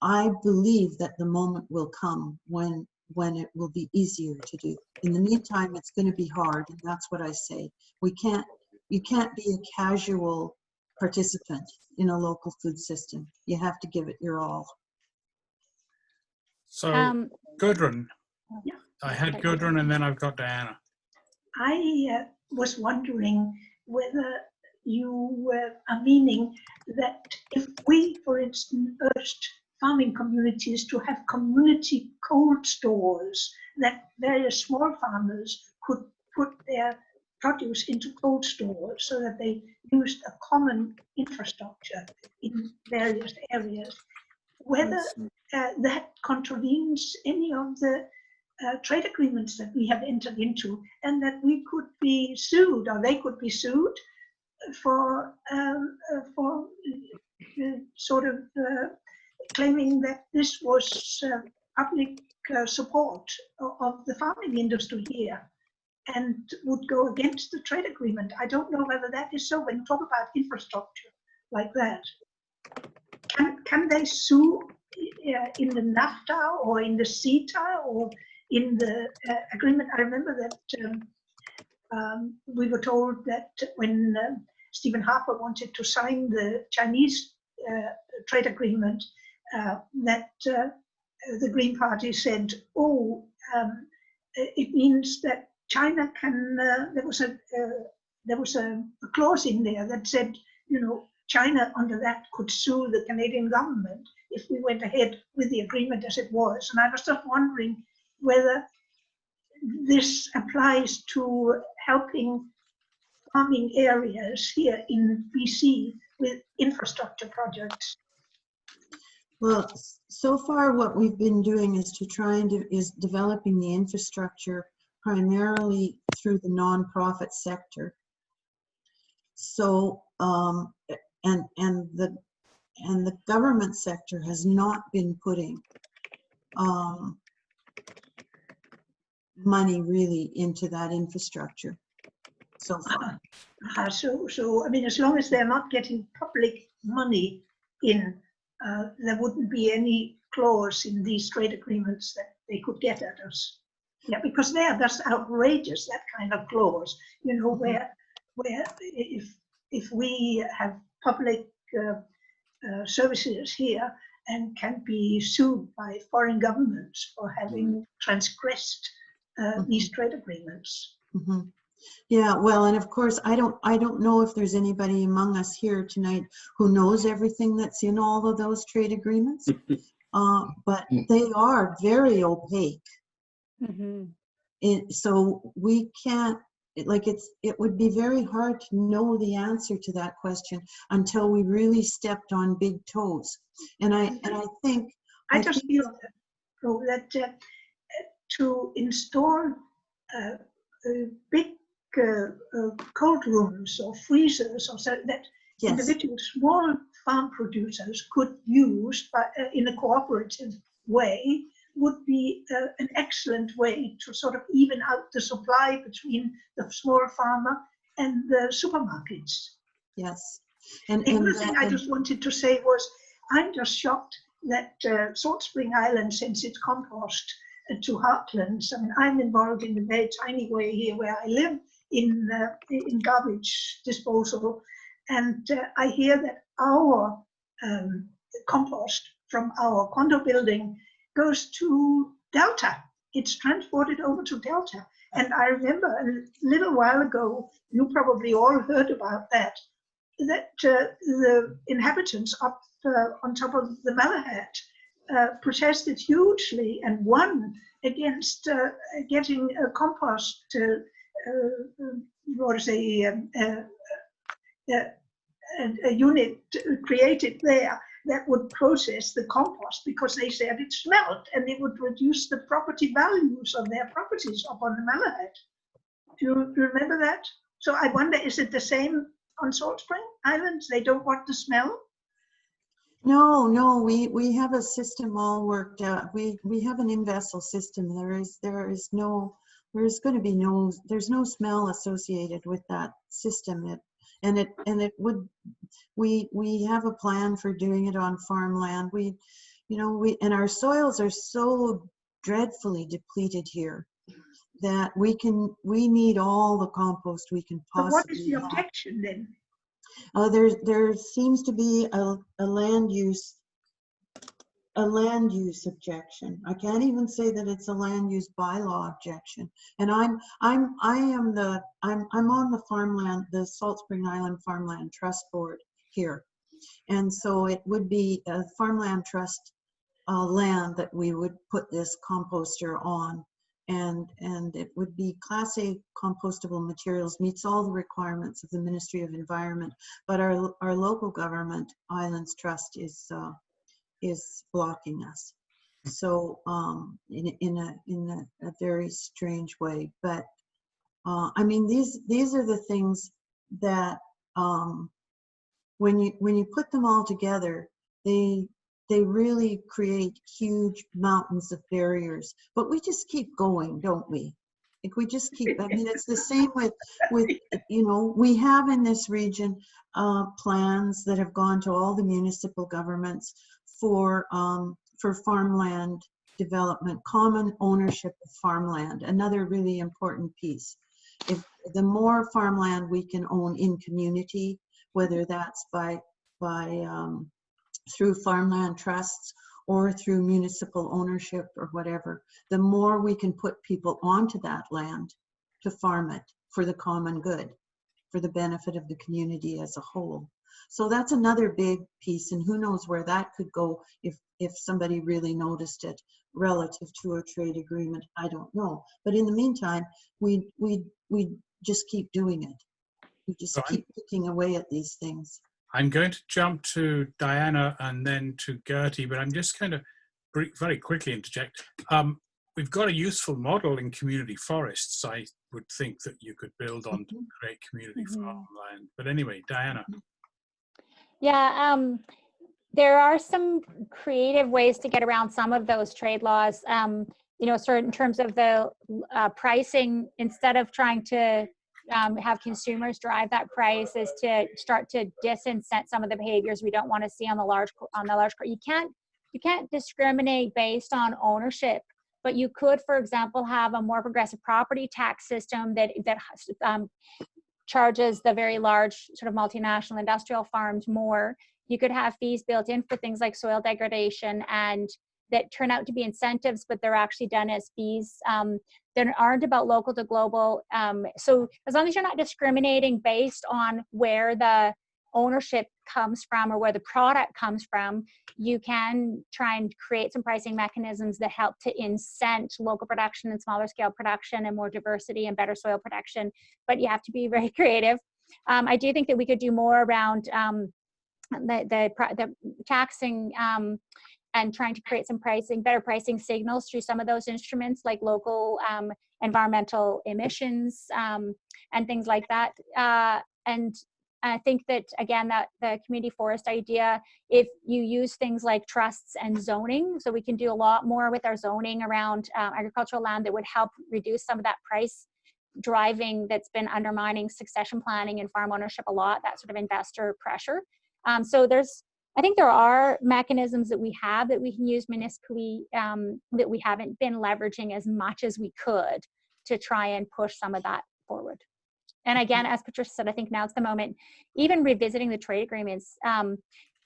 [SPEAKER 1] I believe that the moment will come when it will be easier to do. In the meantime, it's going to be hard, and that's what I say. You can't be a casual participant in a local food system. You have to give it your all.
[SPEAKER 2] So, Gudrun. I had Gudrun, and then I've got Diana.
[SPEAKER 7] I was wondering whether you are meaning that if we, for instance, urged farming communities to have community cold stores, that various small farmers could put their produce into cold stores so that they used a common infrastructure in various areas, whether that contravenes any of the trade agreements that we have entered into, and that we could be sued, or they could be sued for sort of claiming that this was public support of the farming industry here, and would go against the trade agreement. I don't know whether that is so. When you talk about infrastructure like that, can they sue in the NAFTA or in the CETA or in the agreement? I remember that we were told that when Stephen Harper wanted to sign the Chinese trade agreement, that the Green Party said, "Oh, it means that China can." There was a clause in there that said, you know, China under that could sue the Canadian government if we went ahead with the agreement as it was. And I was just wondering whether this applies to helping farming areas here in BC with infrastructure projects.
[SPEAKER 1] Well, so far what we've been doing is developing the infrastructure primarily through the nonprofit sector. So, and the government sector has not been putting money really into that infrastructure so far.
[SPEAKER 7] So I mean, as long as they're not getting public money in, there wouldn't be any clause in these trade agreements that they could get at us. Yeah, because that's outrageous, that kind of clause, you know, where if we have public services here and can be sued by foreign governments for having transgressed these trade agreements.
[SPEAKER 1] Yeah, well, and of course, I don't know if there's anybody among us here tonight who knows everything that's in all of those trade agreements, but they are very opaque. So we can't, it would be very hard to know the answer to that question until we really stepped on big toes. And I just
[SPEAKER 7] feel that to install big cold rooms or freezers, or so that
[SPEAKER 1] Yes.
[SPEAKER 7] individual small farm producers could use in a cooperative way would be an excellent way to sort of even out the supply between the small farmer and the supermarkets.
[SPEAKER 1] Yes. And
[SPEAKER 7] The other thing I just wanted to say was, I'm just shocked that Salt Spring Island sends its compost to Heartlands. I mean, I'm involved in a very tiny way here where I live in garbage disposal, and I hear that our compost from our condo building goes to Delta. It's transported over to Delta. And I remember a little while ago, you probably all heard about that the inhabitants up on top of the Malahat protested hugely and won against getting a compost, a unit created there that would process the compost, because they said it smelled and it would reduce the property values of their properties up on the Malahat. Do you remember that? So I wonder, is it the same on Salt Spring Islands? They don't want the smell?
[SPEAKER 1] No, we have a system all worked out. We have an in-vessel system. There's no smell associated with that system. We have a plan for doing it on farmland. And our soils are so dreadfully depleted here that we need all the compost we can
[SPEAKER 7] But
[SPEAKER 1] possibly
[SPEAKER 7] what is the
[SPEAKER 1] have.
[SPEAKER 7] objection then?
[SPEAKER 1] There seems to be a land use objection. I can't even say that it's a land use bylaw objection. And I'm on the farmland, the Salt Spring Island Farmland Trust Board here, and so it would be a farmland trust land that we would put this composter on. And it would be Class A compostable materials, meets all the requirements of the Ministry of Environment, but our local government, Islands Trust, is blocking us. So in a very strange way. But I mean, these are the things that when you put them all together, they really create huge mountains of barriers. But we just keep going, don't we? Like we just keep, I mean, it's the same with we have in this region plans that have gone to all the municipal governments for farmland development, common ownership of farmland, another really important piece. If the more farmland we can own in community, whether that's through farmland trusts or through municipal ownership or whatever, the more we can put people onto that land to farm it for the common good, for the benefit of the community as a whole. So that's another big piece, and who knows where that could go if somebody really noticed it relative to a trade agreement. I don't know. But in the meantime, we just keep doing it. We just keep picking away at these things.
[SPEAKER 2] I'm going to jump to Diana and then to Gertie, but I'm just going to very quickly interject. We've got a useful model in community forests. I would think that you could build on to create community farmland. But anyway, Diana.
[SPEAKER 4] Yeah, there are some creative ways to get around some of those trade laws. Sort of in terms of the pricing, instead of trying to have consumers drive that price, is to start to disincent some of the behaviors we don't want to see on the large. You can't discriminate based on ownership, but you could, for example, have a more progressive property tax system that charges the very large sort of multinational industrial farms more. You could have fees built in for things like soil degradation, and that turn out to be incentives, but they're actually done as fees that aren't about local to global. So as long as you're not discriminating based on where the ownership comes from or where the product comes from, you can try and create some pricing mechanisms that help to incent local production and smaller scale production and more diversity and better soil protection. But you have to be very creative. I do think that we could do more around the taxing and trying to create some better pricing signals through some of those instruments like local environmental emissions and things like that. And I think that, again, that the community forest idea, if you use things like trusts and zoning, so we can do a lot more with our zoning around agricultural land that would help reduce some of that price driving that's been undermining succession planning and farm ownership a lot, that sort of investor pressure. So I think there are mechanisms that we have that we can use municipally that we haven't been leveraging as much as we could to try and push some of that forward. And again, as Patricia said, I think now's the moment, even revisiting the trade agreements.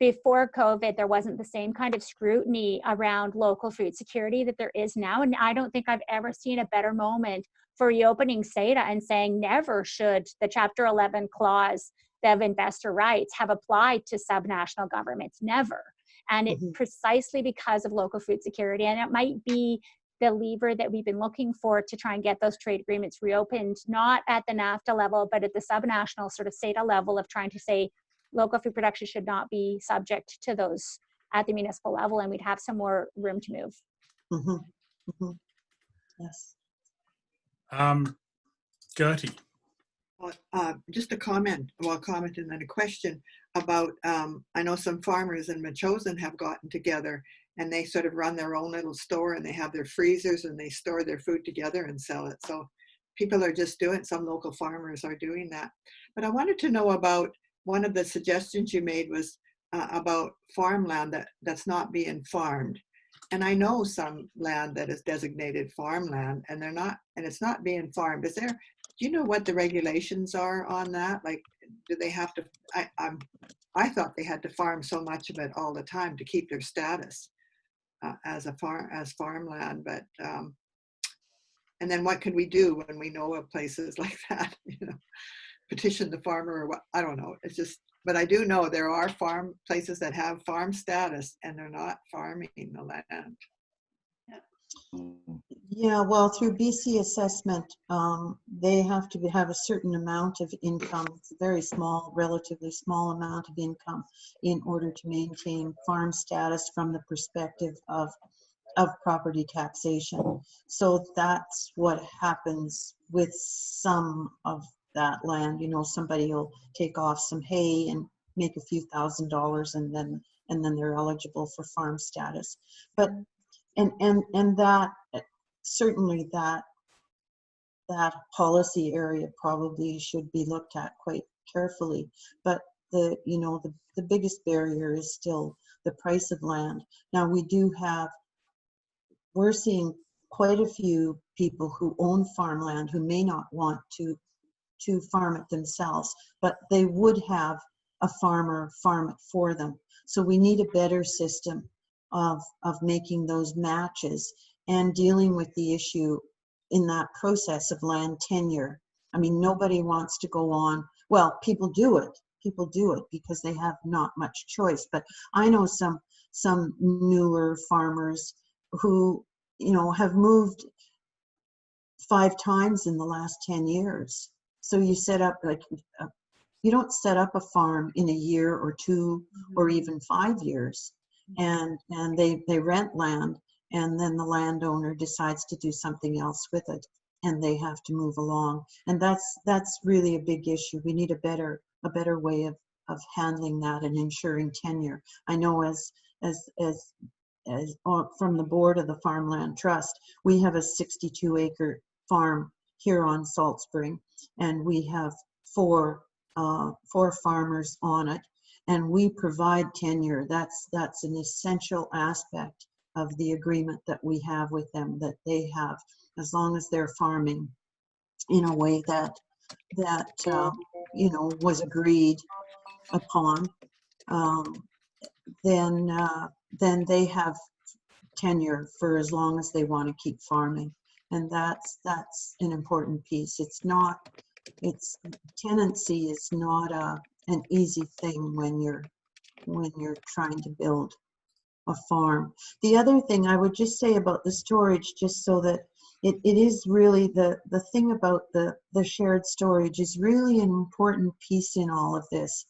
[SPEAKER 4] Before COVID, there wasn't the same kind of scrutiny around local food security that there is now. And I don't think I've ever seen a better moment for reopening SEDA and saying never should the Chapter 11 clause of investor rights have applied to subnational governments, never. And it precisely because of local food security. And it might be the lever that we've been looking for to try and get those trade agreements reopened, not at the NAFTA level, but at the subnational sort of SEDA level of trying to say local food production should not be subject to those at the municipal level, and we'd have some more room to move.
[SPEAKER 1] Yes.
[SPEAKER 2] Gertie.
[SPEAKER 8] Well, just a comment, well, a comment and then a question about, I know some farmers in Machosen have gotten together and they sort of run their own little store and they have their freezers and they store their food together and sell it. So people are just doing, some local farmers are doing that. But I wanted to know about, one of the suggestions you made was about farmland that's not being farmed. And I know some land that is designated farmland and they're not, and it's not being farmed. Is there, do you know what the regulations are on that? Like, do they have to, I thought they had to farm so much of it all the time to keep their status as farmland, but, and then what could we do when we know of places like that, you know, petition the farmer or what, I don't know. It's just, but I do know there are farm places that have farm status and they're not farming the land.
[SPEAKER 1] Yeah, well, through BC assessment, they have to have a certain amount of income. It's a very small, relatively small amount of income in order to maintain farm status from the perspective of property taxation. So that's what happens with some of that land. You know, somebody will take off some hay and make a few $1,000s and then they're eligible for farm status. But and that certainly that policy area probably should be looked at quite carefully. But the biggest barrier is still the price of land. Now we're seeing quite a few people who own farmland who may not want to farm it themselves, but they would have a farmer farm it for them. So we need a better system of making those matches and dealing with the issue in that process of land tenure. I mean, nobody wants to go on, well, people do it because they have not much choice. But I know some newer farmers who, you know, have moved 5 times in the last 10 years. So you set up you don't set up a farm in a year or 2 or even 5 years, and they rent land, and then the landowner decides to do something else with it, and they have to move along. And that's really a big issue. We need a better way of handling that and ensuring tenure. I know as from the board of the Farmland Trust, we have a 62-acre farm here on Salt Spring, and we have 4 farmers on it, and we provide tenure. That's an essential aspect of the agreement that we have with them, that they have, as long as they're farming in a way that you know, was agreed upon, then they have tenure for as long as they want to keep farming. And that's an important piece. Tenancy is not an easy thing when you're trying to build a farm. The other thing I would just say about the storage, just so that it is really the thing about the shared storage is really an important piece in all of this,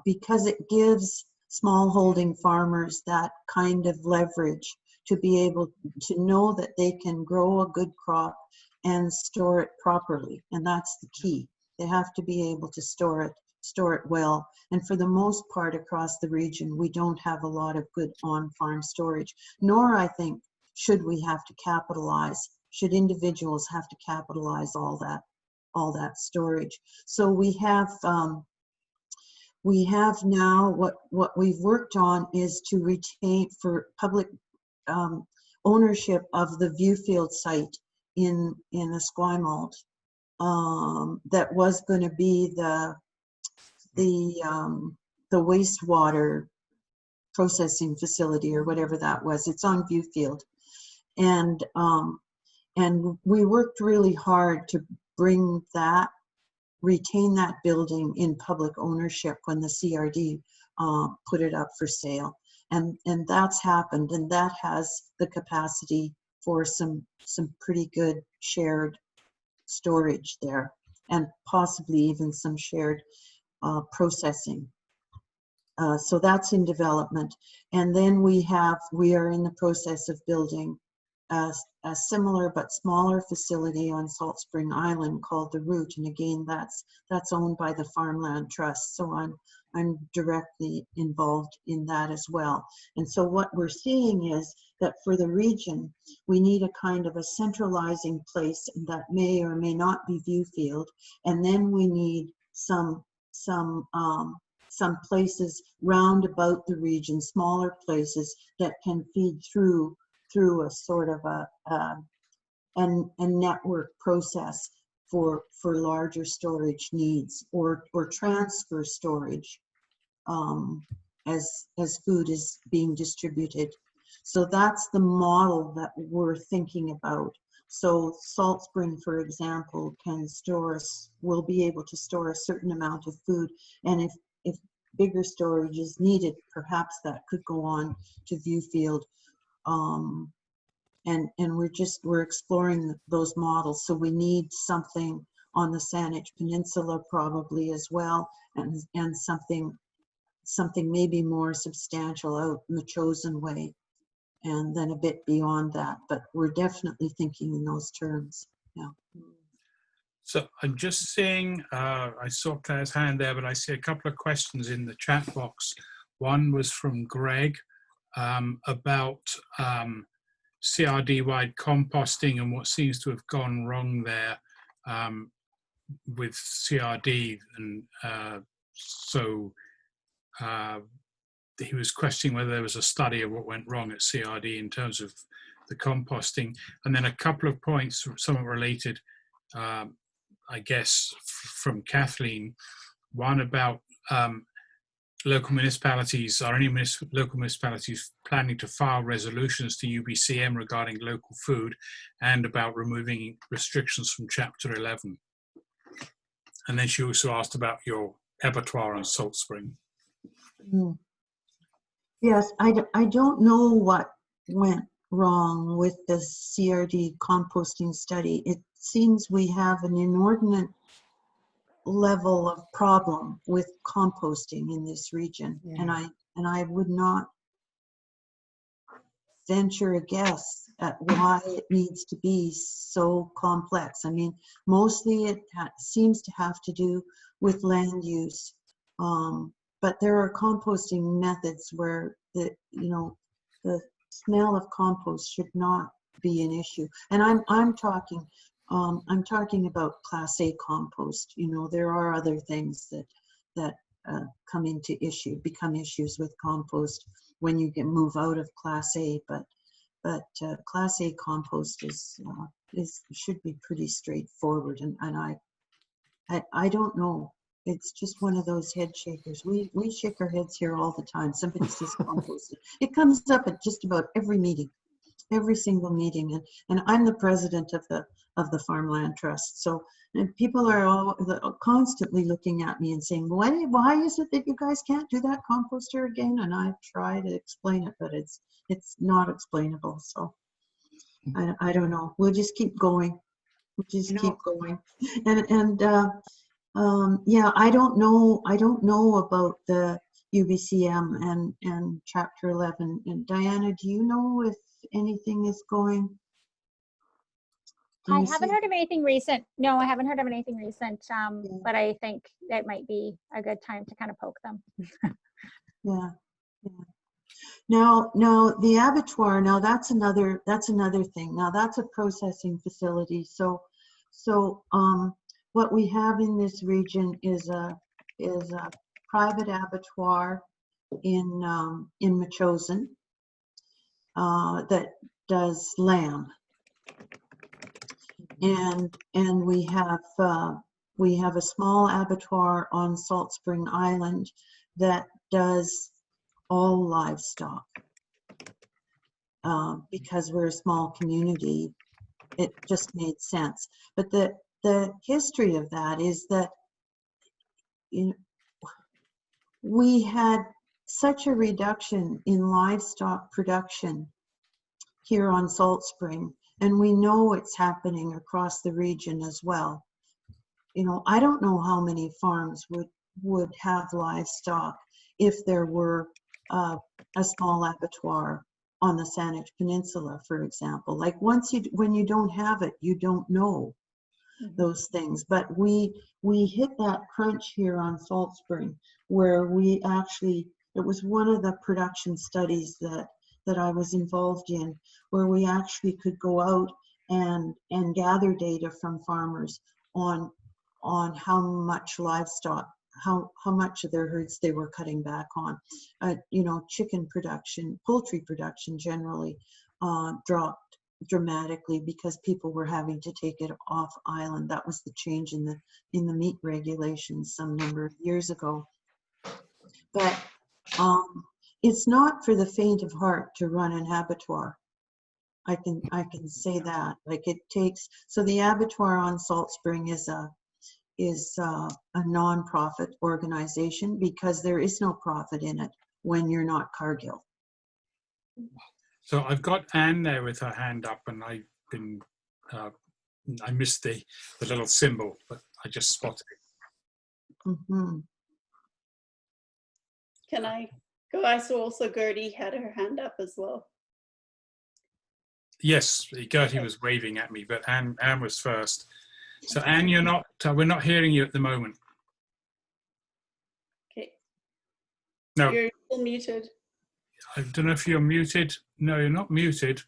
[SPEAKER 1] because it gives small holding farmers that kind of leverage to be able to know that they can grow a good crop and store it properly. And that's the key. They have to be able to store it well. And for the most part across the region, we don't have a lot of good on-farm storage, nor I think should we have to capitalize, should individuals have to capitalize all that storage. So we have now what we've worked on is to retain for public ownership of the Viewfield site in Esquimalt. That was going to be the wastewater processing facility or whatever that was. It's on Viewfield, and we worked really hard to retain that building in public ownership when the CRD put it up for sale, and that's happened, and that has the capacity for some pretty good shared storage there, and possibly even some shared processing. So that's in development. And then we are in the process of building a similar but smaller facility on Salt Spring Island called the Root. And again, that's owned by the Farmland Trust. So I'm directly involved in that as well. And so what we're seeing is that for the region, we need a kind of a centralizing place that may or may not be Viewfield. And then we need some places round about the region, smaller places that can feed through a sort of a network process for larger storage needs or transfer storage as food is being distributed. So that's the model that we're thinking about. So Salt Spring, for example, will be able to store a certain amount of food, and if bigger storage is needed, perhaps that could go on to Viewfield. And we're exploring those models. So we need something on the Saanich Peninsula probably as well, and something maybe more substantial out in the Chosen Way, and then a bit beyond that. But we're definitely thinking in those terms. Yeah.
[SPEAKER 2] So I'm just seeing, I saw Claire's hand there, but I see a couple of questions in the chat box. One was from Greg about CRD-wide composting and what seems to have gone wrong there with CRD. And so he was questioning whether there was a study of what went wrong at CRD in terms of the composting. And then a couple of points, somewhat related, I guess, from Kathleen. One about local municipalities. Are any local municipalities planning to file resolutions to UBCM regarding local food, and about removing restrictions from Chapter 11? And then she also asked about your abattoir on Salt Spring.
[SPEAKER 1] Yes, I don't know what went wrong with the CRD composting study. It seems we have an inordinate level of problem with composting in this region, and I would not venture a guess at why it needs to be so complex. I mean, mostly it seems to have to do with land use, but there are composting methods where the smell of compost should not be an issue. And I'm talking about Class A compost. You know, there are other things that become issues with compost when you move out of Class A. But Class A compost should be pretty straightforward. And I don't know. It's just one of those head shakers. We shake our heads here all the time. Somebody says compost. It comes up at just about every meeting, every single meeting. And I'm the president of the Farmland Trust. So people are all constantly looking at me and saying, why is it that you guys can't do that composter again? And I try to explain it, but it's not explainable. So I don't know. We'll just keep going. Keep going. And yeah, I don't know about the UBCM and Chapter 11. And Diana, do you know if anything is going?
[SPEAKER 4] I haven't heard of anything recent. No, I haven't heard of anything recent.
[SPEAKER 1] Yeah.
[SPEAKER 4] But I think that might be a good time to kind of poke them.
[SPEAKER 1] Yeah. Now the abattoir. Now that's another thing. Now that's a processing facility. So what we have in this region is a private abattoir in Metchosin that does lamb, and we have a small abattoir on Salt Spring Island that does all livestock. Because we're a small community, it just made sense. But the history of that is that we had such a reduction in livestock production here on Salt Spring, and we know it's happening across the region as well. I don't know how many farms would have livestock if there were a small abattoir on the Saanich Peninsula, for example. Like when you don't have it, you don't know those things. But we hit that crunch here on Salt Spring, where we actually, it was one of the production studies that I was involved in, where we actually could go out and gather data from farmers on how much livestock, how much of their herds they were cutting back on. Chicken production, poultry production generally dropped dramatically because people were having to take it off island. That was the change in the meat regulations some number of years ago. But it's not for the faint of heart to run an abattoir. I can say that. Like it takes, so the abattoir on Salt Spring is a non-profit organization because there is no profit in it when you're not Cargill.
[SPEAKER 2] So I've got Anne there with her hand up, and I missed the little symbol, but I just spotted it.
[SPEAKER 1] Mm-hmm.
[SPEAKER 6] Can I go? I saw also Gertie had her hand up as well.
[SPEAKER 2] Yes, Gertie was waving at me, but Anne was first. So Anne, you're not. We're not hearing you at the moment.
[SPEAKER 6] Okay.
[SPEAKER 2] No.
[SPEAKER 6] You're still muted.
[SPEAKER 2] I don't know if you're muted. No, you're not muted,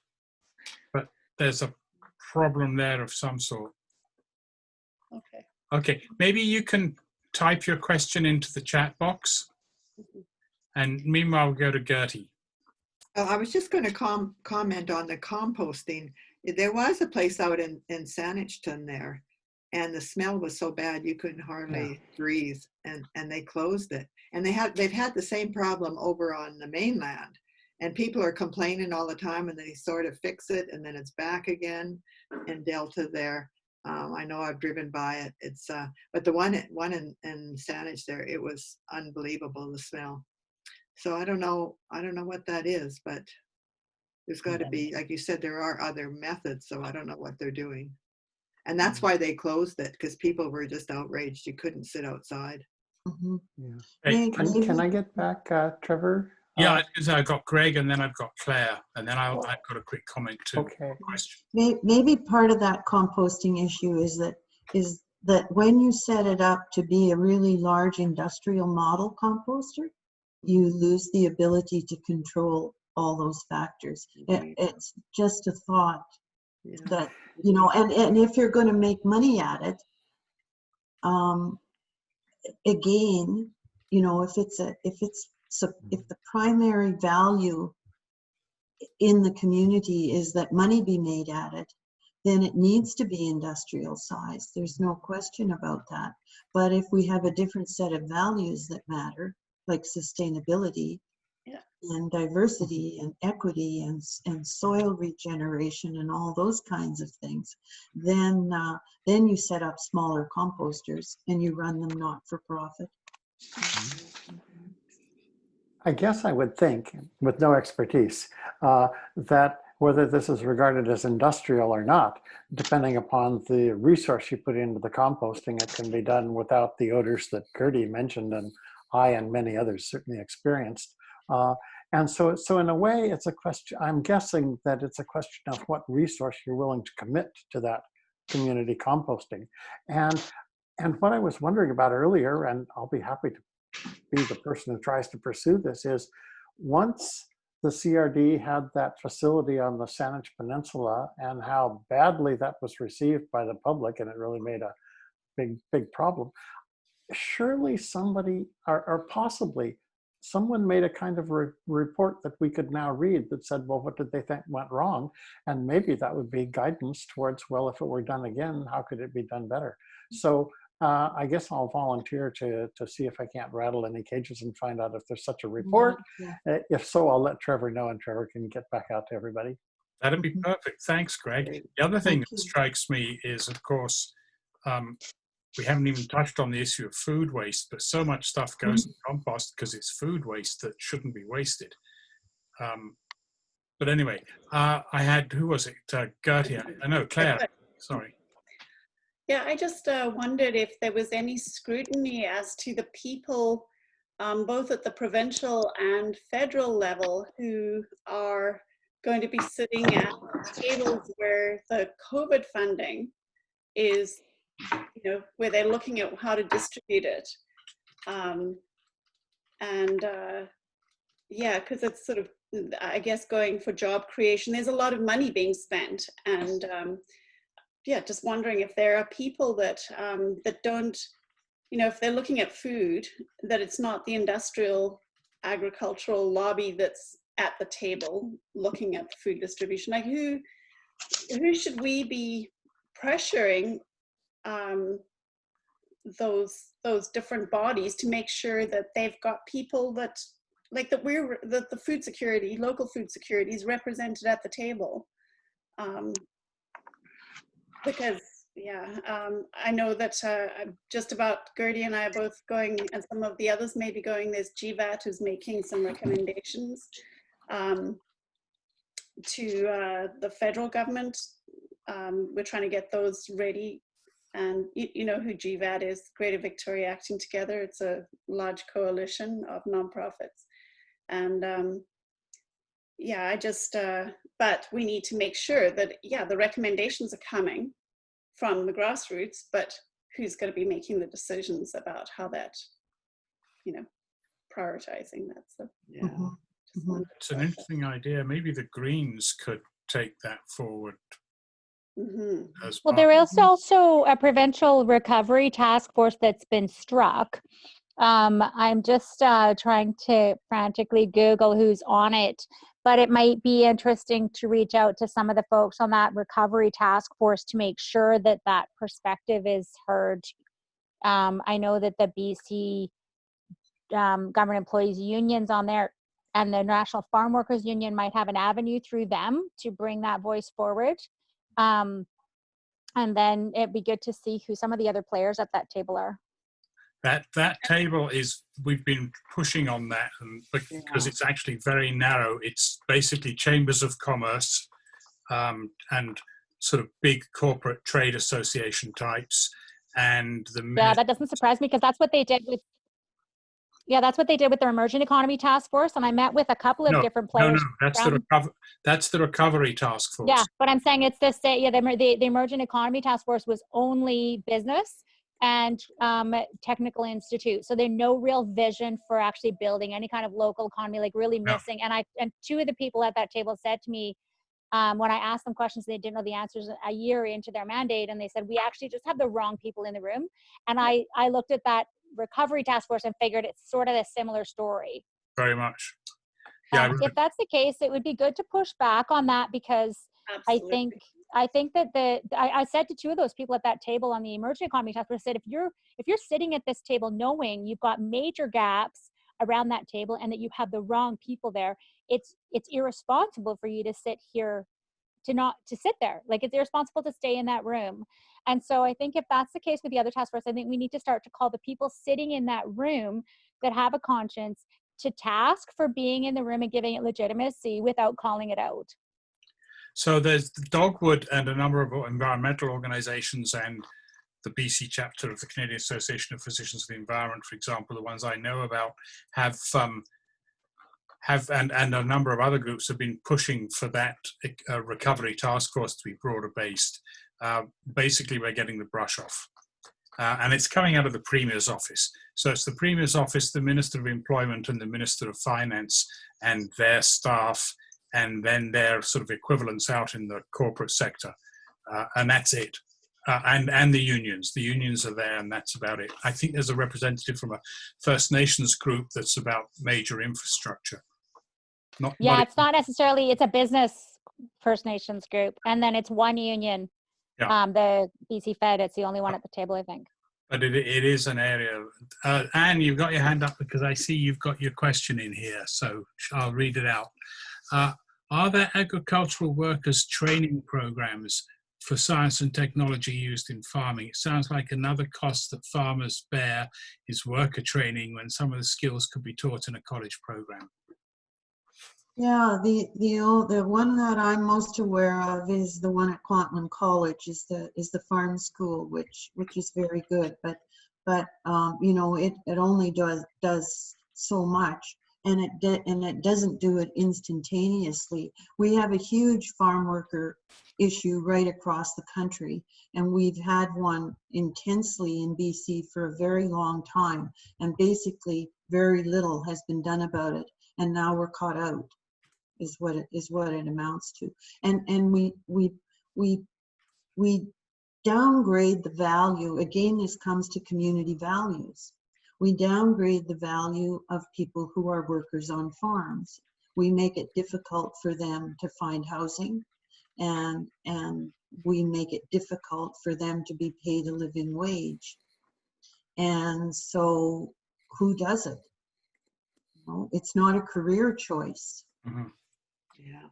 [SPEAKER 2] but there's a problem there of some sort.
[SPEAKER 6] Okay.
[SPEAKER 2] Okay, maybe you can type your question into the chat box, and meanwhile we'll go to Gertie.
[SPEAKER 8] I was just going to comment on the composting. There was a place out in Saanichton there, and the smell was so bad you couldn't hardly breathe, and they closed it. And they've had the same problem over on the mainland, and people are complaining all the time, and they sort of fix it, and then it's back again in Delta there. I know I've driven by it. It's but the one in Saanich there, it was unbelievable, the smell. So I don't know what that is, but there's got to be, like you said, there are other methods. So I don't know what they're doing, and that's why they closed it, because people were just outraged. You couldn't sit outside.
[SPEAKER 1] Mm-hmm.
[SPEAKER 9] Yeah.
[SPEAKER 2] Hey,
[SPEAKER 9] Can I get back, Trevor?
[SPEAKER 2] yeah, I've got Greg, and then I've got Claire, and then I've got a quick comment to
[SPEAKER 9] Okay.
[SPEAKER 2] the question.
[SPEAKER 1] Maybe part of that composting issue is that when you set it up to be a really large industrial model composter, you lose the ability to control all those factors. It's just a thought that, and if you're going to make money at it, again, if the primary value in the community is that money be made at it, then it needs to be industrial size. There's no question about that. But if we have a different set of values that matter, like sustainability and diversity and equity and soil regeneration and all those kinds of things, then you set up smaller composters and you run them not for profit.
[SPEAKER 9] I guess I would think, with no expertise, that whether this is regarded as industrial or not, depending upon the resource you put into the composting, it can be done without the odors that Gertie mentioned and I and many others certainly experienced. And so in a way, it's a question, I'm guessing that it's a question of what resource you're willing to commit to that community composting. And what I was wondering about earlier, and I'll be happy to be the person who tries to pursue this, is once the CRD had that facility on the Saanich Peninsula and how badly that was received by the public, and it really made a big problem, surely somebody, or possibly someone made a kind of report that we could now read that said, well, what did they think went wrong? And maybe that would be guidance towards, well, if it were done again, how could it be done better? So I guess I'll volunteer to see if I can't rattle any cages and find out if there's such a report.
[SPEAKER 1] Yeah.
[SPEAKER 9] If so, I'll let Trevor know, and Trevor can get back out to everybody.
[SPEAKER 2] That'd be perfect. Thanks, Greg. The other thing
[SPEAKER 1] Thank
[SPEAKER 2] that
[SPEAKER 1] you.
[SPEAKER 2] strikes me is, of course, we haven't even touched on the issue of food waste, but so much stuff goes in compost because it's food waste that shouldn't be wasted. But anyway, I had, who was it? Gertie, I know, Claire, sorry.
[SPEAKER 6] Yeah, I just wondered if there was any scrutiny as to the people, both at the provincial and federal level, who are going to be sitting at tables where the COVID funding is, where they're looking at how to distribute it. Yeah, because it's sort of, I guess, going for job creation. There's a lot of money being spent, and yeah, just wondering if there are people that that don't, if they're looking at food, that it's not the industrial agricultural lobby that's at the table looking at food distribution. Like who should we be pressuring those different bodies to make sure that they've got people that, like, that the food security, local food security is represented at the table. Because I know that just about Gertie and I are both going, and some of the others may be going. There's GVAT who's making some recommendations to the federal government. We're trying to get those ready. And you know who GVAT is, Greater Victoria Acting Together. It's a large coalition of nonprofits. And yeah, but we need to make sure that, the recommendations are coming from the grassroots, but who's going to be making the decisions about how that, prioritizing that. So
[SPEAKER 8] Yeah.
[SPEAKER 2] It's an interesting idea. Maybe the Greens could take that forward. As
[SPEAKER 4] Well,
[SPEAKER 2] part
[SPEAKER 4] there is also a provincial recovery task force that's been struck. I'm just trying to frantically Google who's on it, but it might be interesting to reach out to some of the folks on that recovery task force to make sure that that perspective is heard. I know that the BC Government Employees Union's on there, and the National Farm Workers Union might have an avenue through them to bring that voice forward. And then it'd be good to see who some of the other players at that table are.
[SPEAKER 2] that table is, we've been pushing on that, and because it's actually very narrow. It's basically chambers of commerce and sort of big corporate trade association types, and the
[SPEAKER 4] That doesn't surprise me, because that's what they did with. Yeah, that's what they did with their emerging economy task force, and I met with a couple of different players.
[SPEAKER 2] That's the recovery task force.
[SPEAKER 4] Yeah, but I'm saying it's this. The emerging economy task force was only business and technical institute, so there's no real vision for actually building any kind of local economy, like really missing. And two of the people at that table said to me, when I asked them questions they didn't know the answers a year into their mandate, and they said, we actually just have the wrong people in the room. And I looked at that recovery task force and figured it's sort of a similar story.
[SPEAKER 2] Very much. Yeah.
[SPEAKER 4] If that's the case, it would be good to push back on that, because
[SPEAKER 6] Absolutely.
[SPEAKER 4] I think that I said to two of those people at that table on the emerging economy task force, I said, if you're sitting at this table knowing you've got major gaps around that table and that you have the wrong people there, it's irresponsible for you to sit here, to sit there. Like, it's irresponsible to stay in that room. And so I think if that's the case with the other task force, I think we need to start to call the people sitting in that room that have a conscience to task for being in the room and giving it legitimacy without calling it out.
[SPEAKER 2] So there's Dogwood and a number of environmental organizations and the BC chapter of the Canadian Association of Physicians of the Environment, for example, the ones I know about, have and a number of other groups have been pushing for that recovery task force to be broader based. Basically, we're getting the brush off. And it's coming out of the Premier's office. So it's the Premier's office, the Minister of Employment and the Minister of Finance and their staff, and then their sort of equivalents out in the corporate sector. And that's it. And the unions. The unions are there, and that's about it. I think there's a representative from a First Nations group that's about major infrastructure.
[SPEAKER 4] It's not necessarily, it's a business First Nations group, and then it's one union.
[SPEAKER 2] Yeah.
[SPEAKER 4] The BC Fed, it's the only one at the table, I think.
[SPEAKER 2] But it is an area. Anne, you've got your hand up because I see you've got your question in here, so I'll read it out. Are there agricultural workers training programs for science and technology used in farming? It sounds like another cost that farmers bear is worker training when some of the skills could be taught in a college program.
[SPEAKER 1] Yeah, the one that I'm most aware of is the one at Kwantlen College, is the farm school, which is very good, but you know, it only does so much, and it doesn't do it instantaneously. We have a huge farm worker issue right across the country, and we've had one intensely in BC for a very long time, and basically very little has been done about it, and now we're caught out. Is what it amounts to, and we downgrade the value. Again, this comes to community values. We downgrade the value of people who are workers on farms. We make it difficult for them to find housing, and we make it difficult for them to be paid a living wage. And so, who does it? No, it's not a career choice.
[SPEAKER 2] Mm-hmm.
[SPEAKER 8] Yeah.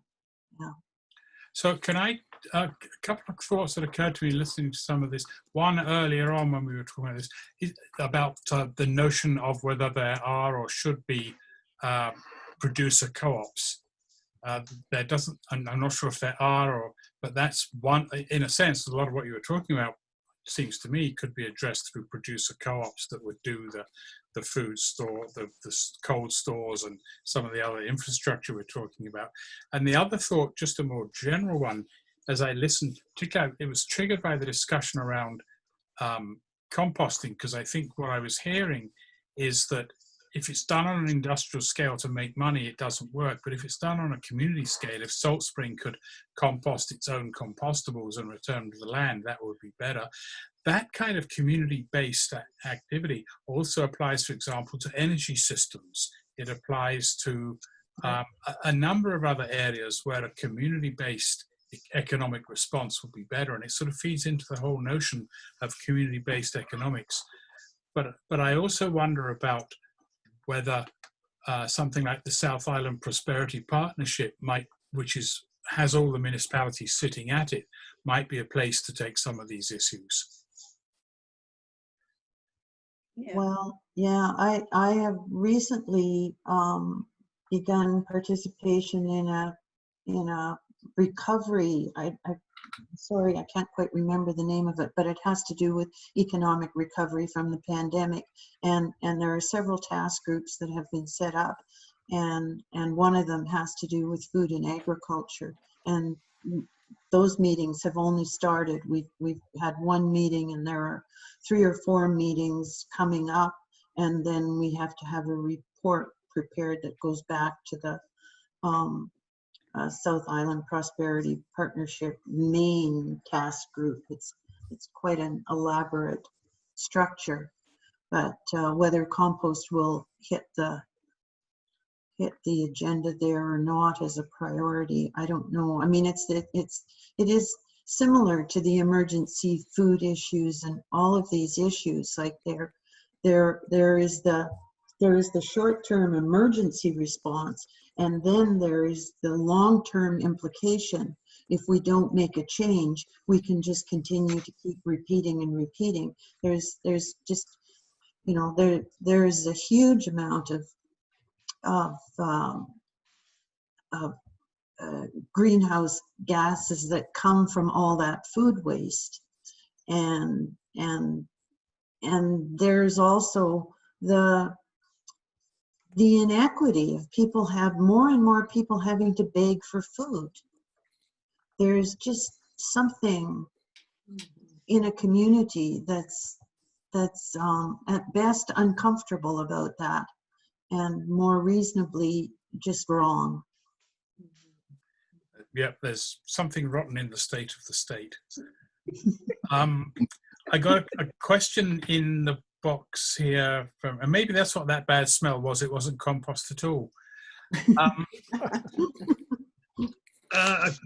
[SPEAKER 2] So can I, a couple of thoughts that occurred to me listening to some of this. One earlier on when we were talking about this, is about the notion of whether there are or should be producer co-ops. There doesn't, I'm not sure if there are, but that's one, in a sense, a lot of what you were talking about seems to me could be addressed through producer co-ops that would do the food store, the cold stores, and some of the other infrastructure we're talking about. And the other thought, just a more general one, as I listened, particularly it was triggered by the discussion around composting, because I think what I was hearing is that if it's done on an industrial scale to make money, it doesn't work. But if it's done on a community scale, if Salt Spring could compost its own compostables and return them to the land, that would be better. That kind of community-based activity also applies, for example, to energy systems. It applies to a number of other areas where a community-based economic response would be better. And it sort of feeds into the whole notion of community-based economics. But I also wonder about whether something like the South Island Prosperity Partnership has all the municipalities sitting at it, might be a place to take some of these issues.
[SPEAKER 6] Yeah.
[SPEAKER 1] Well, yeah, I have recently begun participation in a recovery. Sorry, I can't quite remember the name of it, but it has to do with economic recovery from the pandemic. And there are several task groups that have been set up, and one of them has to do with food and agriculture. And those meetings have only started. We've had one meeting, and there are 3 or 4 meetings coming up, and then we have to have a report prepared that goes back to the South Island Prosperity Partnership main task group. It's quite an elaborate structure, but whether compost will hit the agenda there or not as a priority, I don't know. I mean, it is similar to the emergency food issues and all of these issues. Like there is the short-term emergency response, and then there is the long-term implication. If we don't make a change, we can just continue to keep repeating and repeating. There's just, you know, there's a huge amount of greenhouse gases that come from all that food waste, and and there's also the inequity of people have more and more people having to beg for food. There's just something in a community that's at best uncomfortable about that, and more reasonably just wrong.
[SPEAKER 2] Yep, there's something rotten in the state of the state. I got a question in the box here from, and maybe that's what that bad smell was. It wasn't compost at all.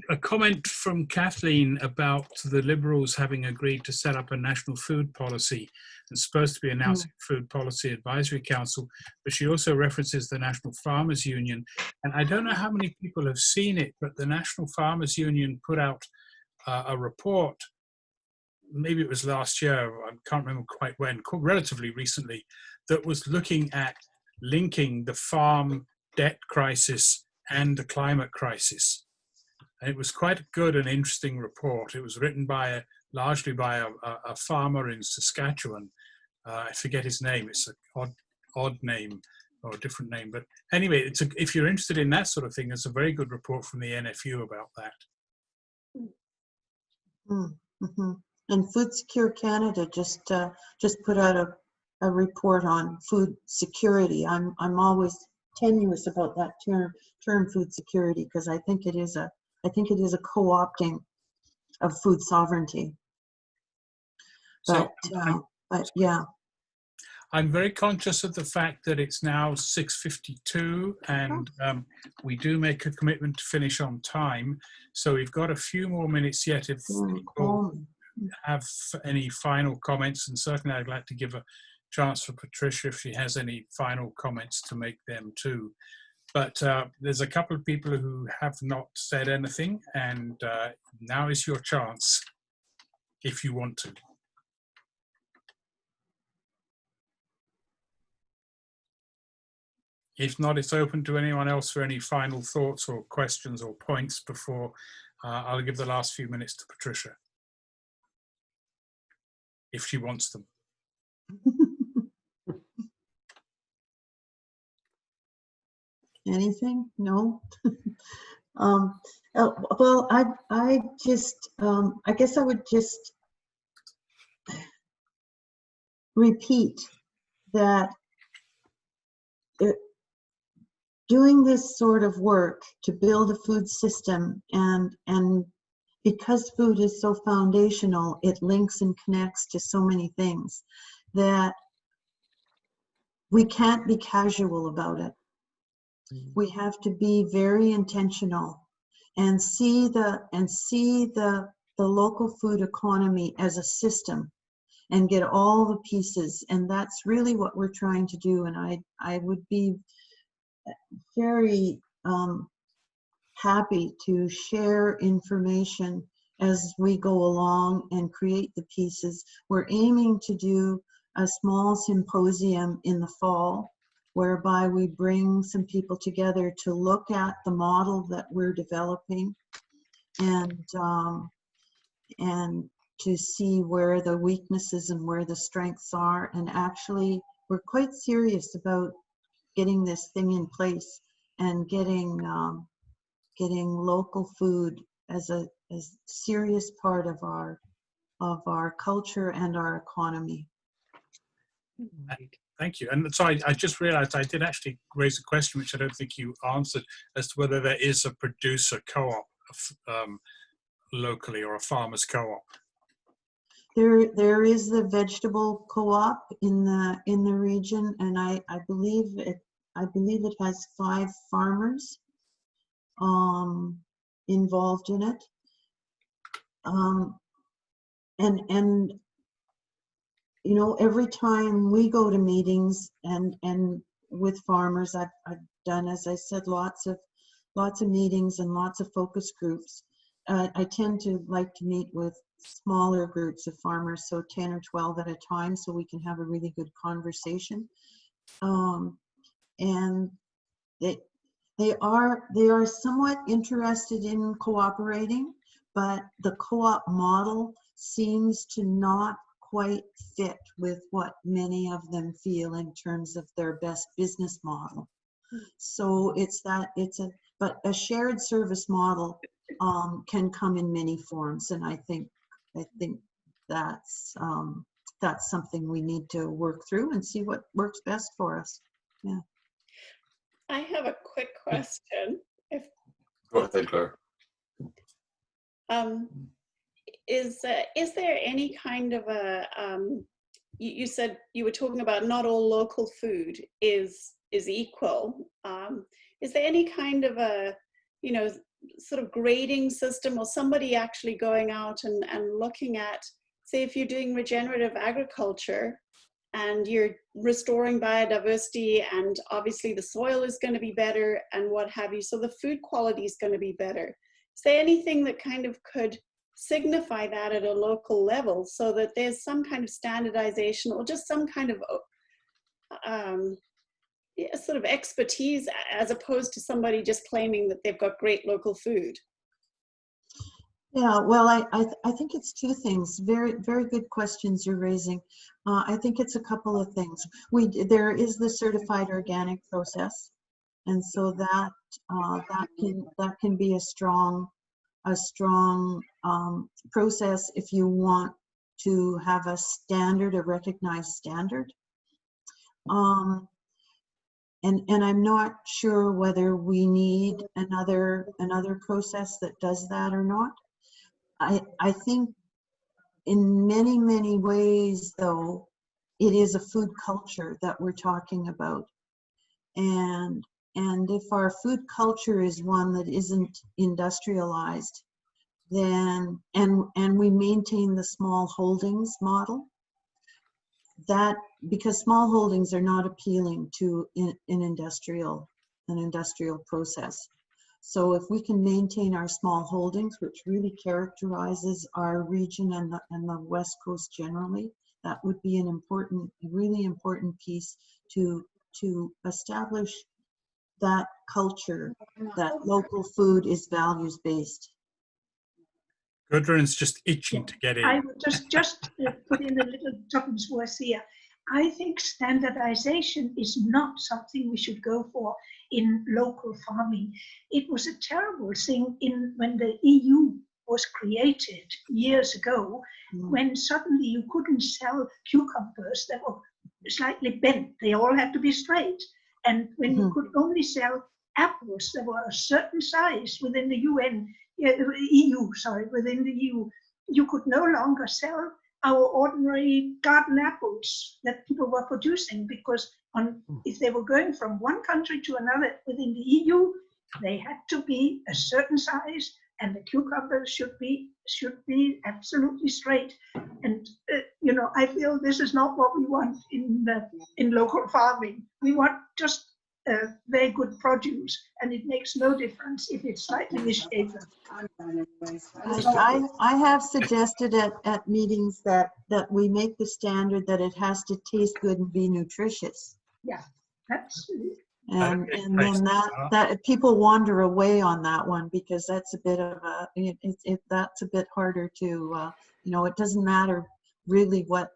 [SPEAKER 2] A comment from Kathleen about the Liberals having agreed to set up a national food policy. It's supposed to be announcing Food Policy Advisory Council, but she also references the National Farmers Union. And I don't know how many people have seen it, but the National Farmers Union put out a report, maybe it was last year, I can't remember quite when, relatively recently, that was looking at linking the farm debt crisis and the climate crisis. And it was quite a good and interesting report. It was written by largely by a farmer in Saskatchewan. I forget his name. It's an odd name or a different name. But anyway, if you're interested in that sort of thing, there's a very good report from the NFU about that.
[SPEAKER 1] Mm-hmm. And Food Secure Canada just put out a report on food security. I'm always tenuous about that term food security, because I think it is a co-opting of food sovereignty. But yeah.
[SPEAKER 2] I'm very conscious of the fact that it's now 6:52, and we do make a commitment to finish on time. So we've got a few more minutes yet if people have any final comments, and certainly I'd like to give a chance for Patricia if she has any final comments to make them too. But there's a couple of people who have not said anything, and now is your chance if you want to. If not, it's open to anyone else for any final thoughts or questions or points before I'll give the last few minutes to Patricia, if she wants them.
[SPEAKER 1] Anything? No. Well, I just I guess I would just repeat that doing this sort of work to build a food system, and because food is so foundational, it links and connects to so many things, that we can't be casual about it. We have to be very intentional and see the local food economy as a system and get all the pieces. And that's really what we're trying to do. And I would be very happy to share information as we go along and create the pieces. We're aiming to do a small symposium in the fall, whereby we bring some people together to look at the model that we're developing, and to see where the weaknesses and where the strengths are. And actually, we're quite serious about getting this thing in place and getting local food as a serious part of our culture and our economy.
[SPEAKER 2] Thank you. And so I just realized I did actually raise a question which I don't think you answered, as to whether there is a producer co-op locally, or a farmers co-op.
[SPEAKER 1] There is the vegetable co-op in the region, and I believe it has 5 farmers involved in it. And you know, every time we go to meetings and with farmers, I've done, as I said, lots of meetings and lots of focus groups. I tend to like to meet with smaller groups of farmers, so 10 or 12 at a time, so we can have a really good conversation. And they are somewhat interested in cooperating, but the co-op model seems to not quite fit with what many of them feel in terms of their best business model. So but a shared service model can come in many forms, and I think that's something we need to work through and see what works best for us. Yeah.
[SPEAKER 6] I have a quick question. If
[SPEAKER 5] Go ahead, Claire.
[SPEAKER 6] is there any kind of a you said you were talking about not all local food is equal. Is there any kind of a, you know, sort of grading system, or somebody actually going out and looking at, say, if you're doing regenerative agriculture and you're restoring biodiversity, and obviously the soil is going to be better and what have you, so the food quality is going to be better. Is there anything that kind of could signify that at a local level, so that there's some kind of standardization or just some kind of sort of expertise, as opposed to somebody just claiming that they've got great local food?
[SPEAKER 1] Yeah, well, I think it's two things. Very, very good questions you're raising. I think it's a couple of things. There is the certified organic process, and so that can be a strong process if you want to have a standard, a recognized standard. And I'm not sure whether we need another process that does that or not. I think in many, many ways, though, it is a food culture that we're talking about. And if our food culture is one that isn't industrialized, then, and we maintain the small holdings model, that, because small holdings are not appealing to an industrial process. So if we can maintain our small holdings, which really characterizes our region and the West Coast generally, that would be an really important piece to establish that culture, that local food is values-based.
[SPEAKER 2] Gudrun's just itching to get in.
[SPEAKER 7] I would just put in a little tuppence worth here. I think standardization is not something we should go for in local farming. It was a terrible thing when the EU was created years ago, when suddenly you couldn't sell cucumbers that were slightly bent. They all had to be straight. And when you could only sell apples that were a certain size within the within the EU, you could no longer sell our ordinary garden apples that people were producing, because if they were going from one country to another within the EU, they had to be a certain size, and the cucumbers should be absolutely straight. And you know, I feel this is not what we want in local farming. We want just very good produce, and it makes no difference if it's slightly misshapen.
[SPEAKER 1] I have suggested at meetings that we make the standard that it has to taste good and be nutritious.
[SPEAKER 7] Yeah, that's.
[SPEAKER 1] And then that people wander away on that one, because that's a bit of that's a bit harder to you know, it doesn't matter really what,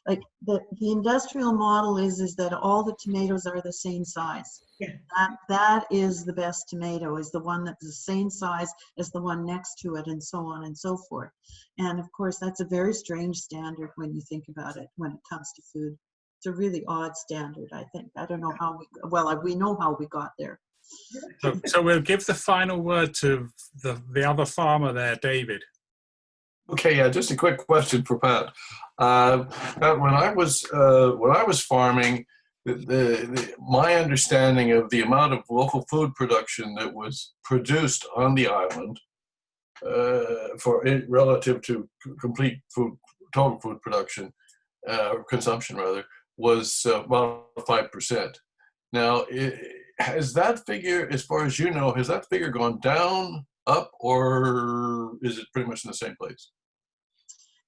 [SPEAKER 1] like the industrial model is that all the tomatoes are the same size.
[SPEAKER 7] Yeah.
[SPEAKER 1] That is the best tomato, is the one that's the same size as the one next to it, and so on and so forth. And of course, that's a very strange standard when you think about it when it comes to food. It's a really odd standard, I think. I don't know how we know how we got there.
[SPEAKER 2] So we'll give the final word to the other farmer there, David.
[SPEAKER 5] Okay, yeah, just a quick question for Pat. Pat, when I was farming, my understanding of the amount of local food production that was produced on the island relative to complete total food production, consumption rather, was about 5%. Now, has that figure, as far as you know, has that figure gone down, up, or is it pretty much in the same place?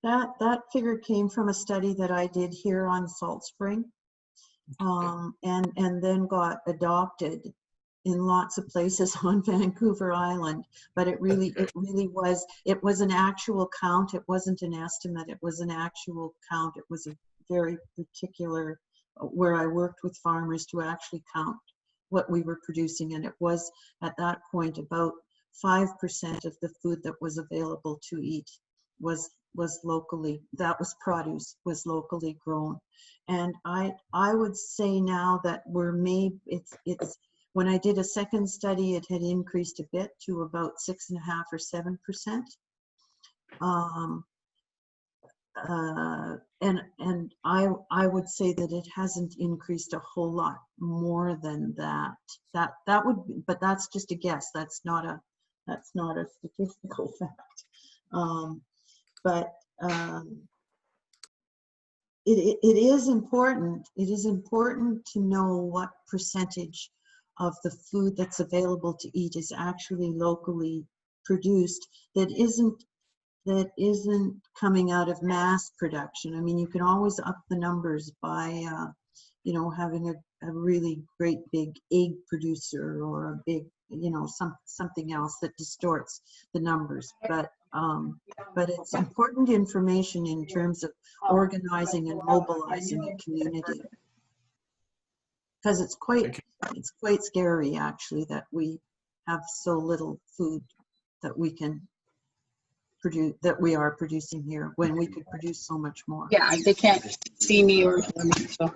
[SPEAKER 1] That figure came from a study that I did here on Salt Spring, and then got adopted in lots of places on Vancouver Island, but it really was an actual count. It wasn't an estimate. It was an actual count. It was a very particular, where I worked with farmers to actually count what we were producing, and it was at that point about 5% of the food that was available to eat was locally, that was produce, was locally grown. And I would say now that we're maybe, it's when I did a second study, it had increased a bit to about 6.5 or 7%. And I would say that it hasn't increased a whole lot more than that. That would be, but that's just a guess. That's not a statistical fact. It is important. It is important to know what percentage of the food that's available to eat is actually locally produced. That isn't coming out of mass production. I mean, you can always up the numbers by, having a really great big egg producer or a big, something else that distorts the numbers. But it's important information in terms of organizing and mobilizing a community, because it's quite scary actually that we have so little food that we can produce, that we are producing here, when we could produce so much more.
[SPEAKER 10] Yeah, they can't see me or hear me, so.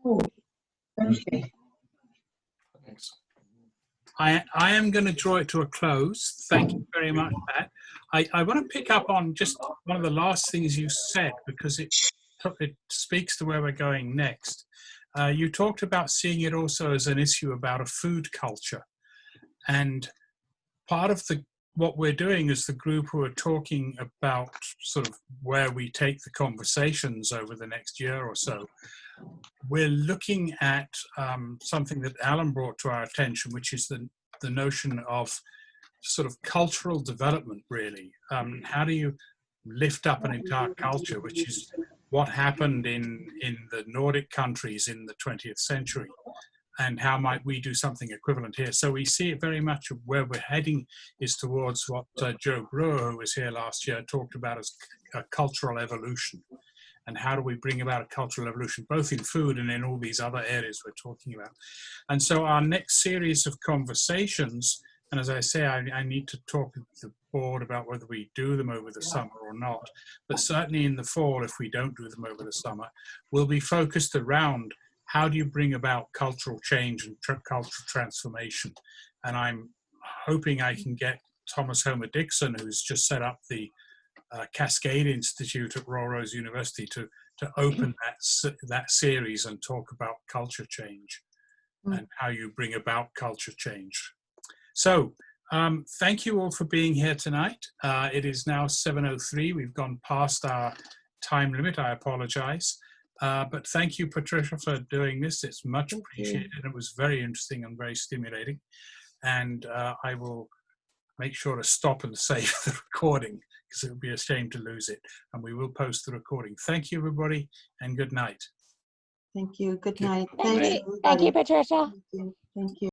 [SPEAKER 10] Oh, okay.
[SPEAKER 5] Thanks.
[SPEAKER 2] I am going to draw it to a close. Thank you very much, Pat. I want to pick up on just one of the last things you said, because it speaks to where we're going next. You talked about seeing it also as an issue about a food culture. And part of what we're doing as the group who are talking about sort of where we take the conversations over the next year or so, we're looking at something that Alan brought to our attention, which is the notion of sort of cultural development, really. How do you lift up an entire culture, which is what happened in the Nordic countries in the 20th century, and how might we do something equivalent here? So we see it very much where we're heading is towards what Joe Brewer, who was here last year, talked about as a cultural evolution. And how do we bring about a cultural evolution, both in food and in all these other areas we're talking about? And so our next series of conversations, and as I say, I need to talk with the board about whether we do them over the summer or not, but certainly in the fall, if we don't do them over the summer, will be focused around how do you bring about cultural change and cultural transformation. And I'm hoping I can get Thomas Homer Dixon, who's just set up the Cascade Institute at Royal Rose University, to open that series and talk about culture change and how you bring about culture change. So thank you all for being here tonight. It is now 7:03. We've gone past our time limit. I apologize. But thank you, Patricia, for doing this. It's much appreciated. It was very interesting and very stimulating. And I will make sure to stop and save the recording, because it would be a shame to lose it. And we will post the recording. Thank you, everybody, and good night.
[SPEAKER 1] Thank you. Good night.
[SPEAKER 4] Thank you, Patricia.
[SPEAKER 1] Thank you.